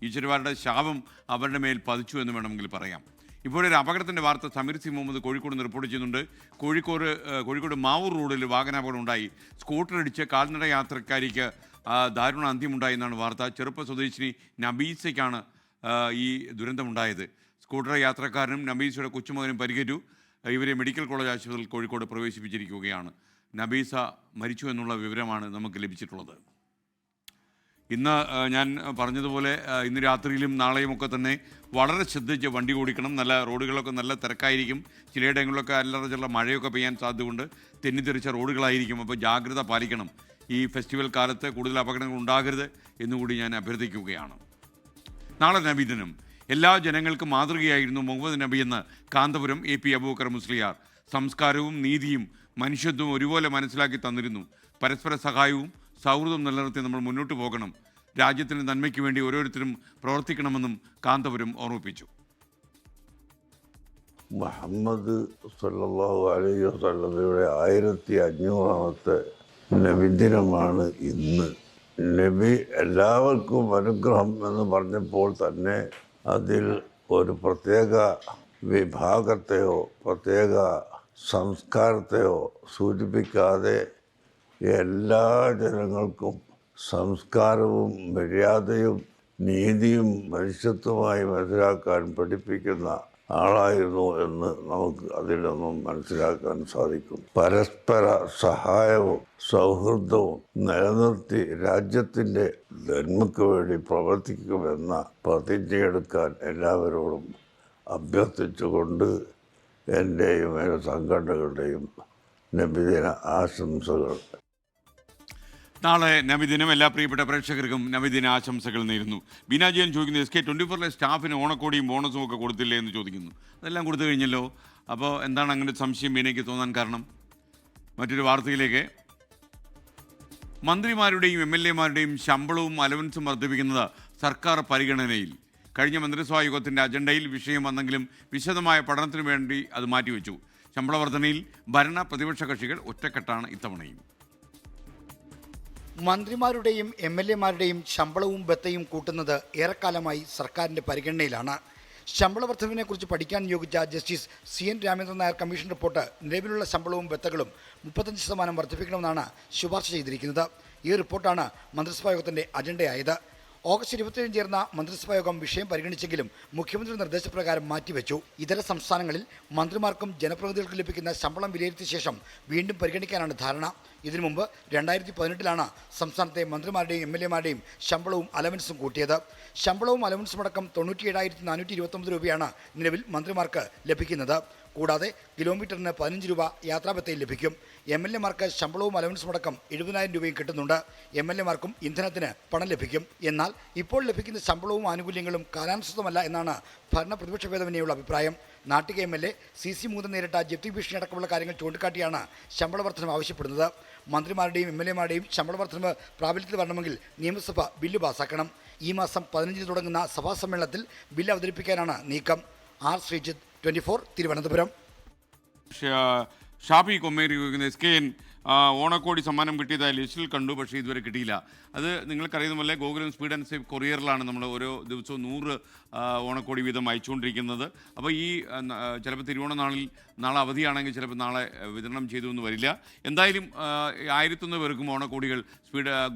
ഈശ്വരവാരുടെ ശാപം അവരുടെ മേൽ പതിച്ചു എന്ന് വേണമെങ്കിൽ പറയാം. ഇപ്പോഴൊരു അപകടത്തിൻ്റെ വാർത്ത സമീർ സി മുഹമ്മദ് കോഴിക്കോട് നിന്ന് റിപ്പോർട്ട് ചെയ്യുന്നുണ്ട്. കോഴിക്കോട് മാവൂർ റോഡിൽ വാഹനാപകടം ഉണ്ടായി. സ്കൂട്ടർ ഇടിച്ച് കാൽനട യാത്രക്കാരിക്ക് ദാരുണ അന്ത്യമുണ്ടായി എന്നാണ് വാർത്ത. ചെറുപ്പ സ്വദേശിനി നബീസയ്ക്കാണ് ഈ ദുരന്തമുണ്ടായത്. സ്കൂട്ടർ യാത്രക്കാരനും നബീസയുടെ കൊച്ചുമകനും പരിക്കേറ്റു. ഇവരെ മെഡിക്കൽ കോളേജ് ആശുപത്രിയിൽ കോഴിക്കോട് പ്രവേശിപ്പിച്ചിരിക്കുകയാണ്. നബീസ മരിച്ചു എന്നുള്ള വിവരമാണ് നമുക്ക് ലഭിച്ചിട്ടുള്ളത്. ഇന്ന് ഞാൻ പറഞ്ഞതുപോലെ ഇന്ന് രാത്രിയിലും നാളെയും ഒക്കെ തന്നെ വളരെ ശ്രദ്ധിച്ച് വണ്ടി ഓടിക്കണം. നല്ല റോഡുകളൊക്കെ നല്ല തിരക്കായിരിക്കും. ചിലയിടങ്ങളിലൊക്കെ അല്ലറ മഴയൊക്കെ പെയ്യാൻ സാധ്യതയുണ്ട്. തെന്നിത്തെറിച്ച റോഡുകളായിരിക്കും. അപ്പോൾ ജാഗ്രത പാലിക്കണം. ഈ ഫെസ്റ്റിവൽ കാലത്ത് കൂടുതൽ അപകടങ്ങൾ ഉണ്ടാകരുത് എന്നുകൂടി ഞാൻ അഭ്യർത്ഥിക്കുകയാണ്. നാളെ നബിദിനം. എല്ലാ ജനങ്ങൾക്കും മാതൃകയായിരുന്നു മുഹമ്മദ് നബി എന്ന് കാന്തപുരം AP അബൂബക്കർ മുസ്ലിയാർ. സംസ്കാരവും നീതിയും മനുഷ്യത്വവും ഒരുപോലെ മനസ്സിലാക്കി തന്നിരുന്നു. പരസ്പര സഹായവും സൗഹൃദം നിലനിർത്തി നമ്മൾ മുന്നോട്ട് പോകണം. രാജ്യത്തിൻ്റെ നന്മയ്ക്ക് വേണ്ടി ഓരോരുത്തരും പ്രവർത്തിക്കണമെന്നും കാന്തപുരം ഓർമ്മിപ്പിച്ചു. മുഹമ്മദ് സല്ലല്ലാഹു അലൈഹി വസല്ലമയുടെ 1500ാമത്തെ നബിദിനമാണ് ഇന്ന്. നബി എല്ലാവർക്കും അനുഗ്രഹം എന്ന് പറഞ്ഞപ്പോൾ തന്നെ അതിൽ ഒരു പ്രത്യേക വിഭാഗത്തെയോ പ്രത്യേക സംസ്കാരത്തെയോ സൂചിപ്പിക്കാതെ എല്ലാ ജനങ്ങൾക്കും സംസ്കാരവും മര്യാദയും നീതിയും മനുഷ്യത്വമായി മനസ്സിലാക്കാൻ പഠിപ്പിക്കുന്ന ആളായിരുന്നു എന്ന് നമുക്ക് അതിൽ നിന്നും മനസ്സിലാക്കാൻ സാധിക്കും. പരസ്പര സഹായവും സൗഹൃദവും നിലനിർത്തി രാജ്യത്തിൻ്റെ നന്മയ്ക്ക് വേണ്ടി പ്രവർത്തിക്കുമെന്ന പ്രതിജ്ഞയെടുക്കാൻ എല്ലാവരോടും അഭ്യർത്ഥിച്ചുകൊണ്ട് എൻ്റെയും എൻ്റെ സംഘടനകളുടെയും നബിദിന ആശംസകൾ. നാളെ നബിദിനം. എല്ലാ പ്രിയപ്പെട്ട പ്രേക്ഷകർക്കും നബിദിന ആശംസകൾ നേരുന്നു. ബീനാജിയൻ ചോദിക്കുന്നത്, SK24 സ്റ്റാഫിന് ഓണക്കോടിയും ബോണസും ഒക്കെ കൊടുത്തില്ലേ എന്ന് ചോദിക്കുന്നു. അതെല്ലാം കൊടുത്തു കഴിഞ്ഞല്ലോ. അപ്പോൾ എന്താണ് അങ്ങനെ സംശയം ബീനയ്ക്ക് തോന്നാൻ കാരണം? മറ്റൊരു വാർത്തയിലേക്ക്. മന്ത്രിമാരുടെയും MLA-മാരുടെയും ശമ്പളവും അലവൻസും വർദ്ധിപ്പിക്കുന്നത് സർക്കാർ പരിഗണനയിൽ. കഴിഞ്ഞ മന്ത്രിസഭാ യോഗത്തിൻ്റെ അജണ്ടയിൽ വിഷയം വന്നെങ്കിലും വിശദമായ പഠനത്തിനു വേണ്ടി അത് മാറ്റിവെച്ചു. ശമ്പള വർധനയിൽ ഭരണ പ്രതിപക്ഷ കക്ഷികൾ ഒറ്റക്കെട്ടാണ് ഇത്തവണയും. മന്ത്രിമാരുടെയും MLA-മാരുടെയും ശമ്പളവും ബത്തയും കൂട്ടുന്നത് ഏറെക്കാലമായി സർക്കാരിൻ്റെ പരിഗണനയിലാണ്. ശമ്പള വർധനവിനെക്കുറിച്ച് പഠിക്കാൻ നിയോഗിച്ച justice CN Ramendran Nair commission report നിലവിലുള്ള ശമ്പളവും ബത്തകളും 35% വർദ്ധിപ്പിക്കണമെന്നാണ് ശുപാർശ ചെയ്തിരിക്കുന്നത്. ഈ റിപ്പോർട്ടാണ് മന്ത്രിസഭാ യോഗത്തിൻ്റെ അജണ്ടയായത്. ഓഗസ്റ്റ് 27 ചേർന്ന മന്ത്രിസഭാ യോഗം വിഷയം പരിഗണിച്ചെങ്കിലും മുഖ്യമന്ത്രി നിർദ്ദേശപ്രകാരം മാറ്റിവെച്ചു. ഇതര സംസ്ഥാനങ്ങളിൽ മന്ത്രിമാർക്കും ജനപ്രതിനിധികൾക്കും ലഭിക്കുന്ന ശമ്പളം വിലയിരുത്തിയ ശേഷം വീണ്ടും പരിഗണിക്കാനാണ് ധാരണ. ഇതിനു മുമ്പ് 2018 സംസ്ഥാനത്തെ മന്ത്രിമാരുടെയും MLA-മാരുടെയും ശമ്പളവും അലവൻസും കൂട്ടിയത്. ശമ്പളവും അലവൻസും അടക്കം 97,429 രൂപയാണ് നിലവിൽ മന്ത്രിമാർക്ക് ലഭിക്കുന്നത്. കൂടാതെ കിലോമീറ്ററിന് 15 രൂപ യാത്രാബത്തയിൽ ലഭിക്കും. MLA-മാർക്ക് ശമ്പളവും അലവൻസും അടക്കം 70,000 രൂപയും കിട്ടുന്നുണ്ട്. MLA-മാർക്കും ഇന്ധനത്തിന് പണം ലഭിക്കും. എന്നാൽ ഇപ്പോൾ ലഭിക്കുന്ന ശമ്പളവും ആനുകൂല്യങ്ങളും കാലാനുസൃതമല്ല എന്നാണ് ഭരണ പ്രതിപക്ഷ ഭേദമന്യുള്ള അഭിപ്രായം. നാട്ടിക MLA CC മൂന്ന് നേരിട്ട ജപ്തി ഭീഷണി അടക്കമുള്ള കാര്യങ്ങൾ ചൂണ്ടിക്കാട്ടിയാണ് ശമ്പള വർധനം ആവശ്യപ്പെടുന്നത്. മന്ത്രിമാരുടെയും MLA-മാരുടെയും ശമ്പള വർധനവ് പ്രാബല്യത്തിൽ വരണമെങ്കിൽ നിയമസഭ ബില്ല് പാസാക്കണം. ഈ മാസം 15 തുടങ്ങുന്ന സഭാ സമ്മേളനത്തിൽ ബില്ല് അവതരിപ്പിക്കാനാണ് നീക്കം. ആർ ശ്രീജിത്ത്, 24, തിരുവനന്തപുരം. ഷാഫി കൊമ്മേരി SKN ഓണക്കോടി സമ്മാനം കിട്ടിയതായി ലിസ്റ്റിൽ കണ്ടു, പക്ഷേ ഇതുവരെ കിട്ടിയില്ല. അത് നിങ്ങൾക്കറിയുന്ന പോലെ ഗോകുലം സ്പീഡ് ആൻഡ് സേഫ് കൊറിയറിലാണ് നമ്മൾ ഓരോ ദിവസവും 100 ഓണക്കോടി വീതം അയച്ചുകൊണ്ടിരിക്കുന്നത്. അപ്പോൾ ഈ ചിലപ്പോൾ തിരുവോണ നാളിൽ നാളെ അവധിയാണെങ്കിൽ ചിലപ്പോൾ നാളെ വിതരണം ചെയ്തു എന്ന് വരില്ല. എന്തായാലും 1001 പേർക്കും ഓണക്കോടികൾ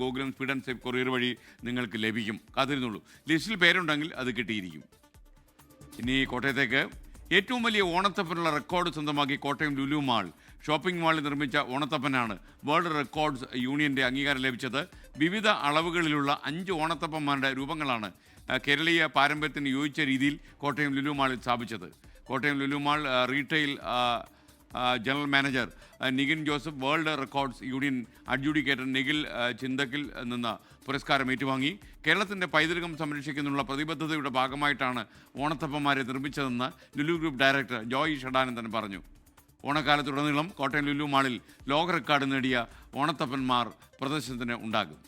Gokulam speed and safe courier വഴി നിങ്ങൾക്ക് ലഭിക്കും. കാത്തിരുന്നുള്ളൂ. ലിസ്റ്റിൽ പേരുണ്ടെങ്കിൽ അത് കിട്ടിയിരിക്കും. ഇനി കോട്ടയത്തേക്ക്. ഏറ്റവും വലിയ ഓണത്തപ്പനുള്ള റെക്കോർഡ് സ്വന്തമാക്കി കോട്ടയം ലുലു മാൾ. ഷോപ്പിംഗ് മാളിൽ നിർമ്മിച്ച ഓണത്തപ്പനാണ് വേൾഡ് റെക്കോർഡ്സ് യൂണിയൻ്റെ അംഗീകാരം ലഭിച്ചത്. വിവിധ അളവുകളിലുള്ള 5 ഓണത്തപ്പന്മാരുടെ രൂപങ്ങളാണ് കേരളീയ പാരമ്പര്യത്തിന് യോജിച്ച രീതിയിൽ കോട്ടയം ലുലു മാളിൽ സ്ഥാപിച്ചത്. Kottayam Lulu mall retail general manager Nikhin Joseph world records union adjudicator Nikhil ചിന്തക്കിൽ നിന്ന് പുരസ്കാരം ഏറ്റുവാങ്ങി. കേരളത്തിൻ്റെ പൈതൃകം സംരക്ഷിക്കുന്നതിനുള്ള പ്രതിബദ്ധതയുടെ ഭാഗമായിട്ടാണ് ഓണത്തപ്പന്മാരെ നിർമ്മിച്ചതെന്ന് ലുലു ഗ്രൂപ്പ് ഡയറക്ടർ ജോയ് ഷഡാനന്ദൻ പറഞ്ഞു. ഓണക്കാലത്തുടനീളം കോട്ടയം ലുലു മാളിൽ ലോക റെക്കോർഡ് നേടിയ ഓണത്തപ്പന്മാർ പ്രദർശനത്തിന് ഉണ്ടാകും.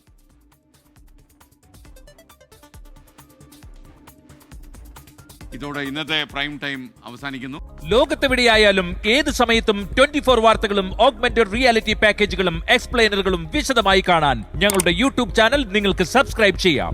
ഇതോടെ ഇന്നത്തെ പ്രൈം ടൈം അവസാനിക്കുന്നു. ലോകത്തെവിടെയായാലും ഏത് സമയത്തും 24 വാർത്തകളും ഓഗ്മെന്റഡ് റിയാലിറ്റി പാക്കേജുകളും എക്സ്പ്ലെയിനറുകളും വിശദമായി കാണാൻ ഞങ്ങളുടെ യൂട്യൂബ് ചാനൽ നിങ്ങൾക്ക് സബ്സ്ക്രൈബ് ചെയ്യാം.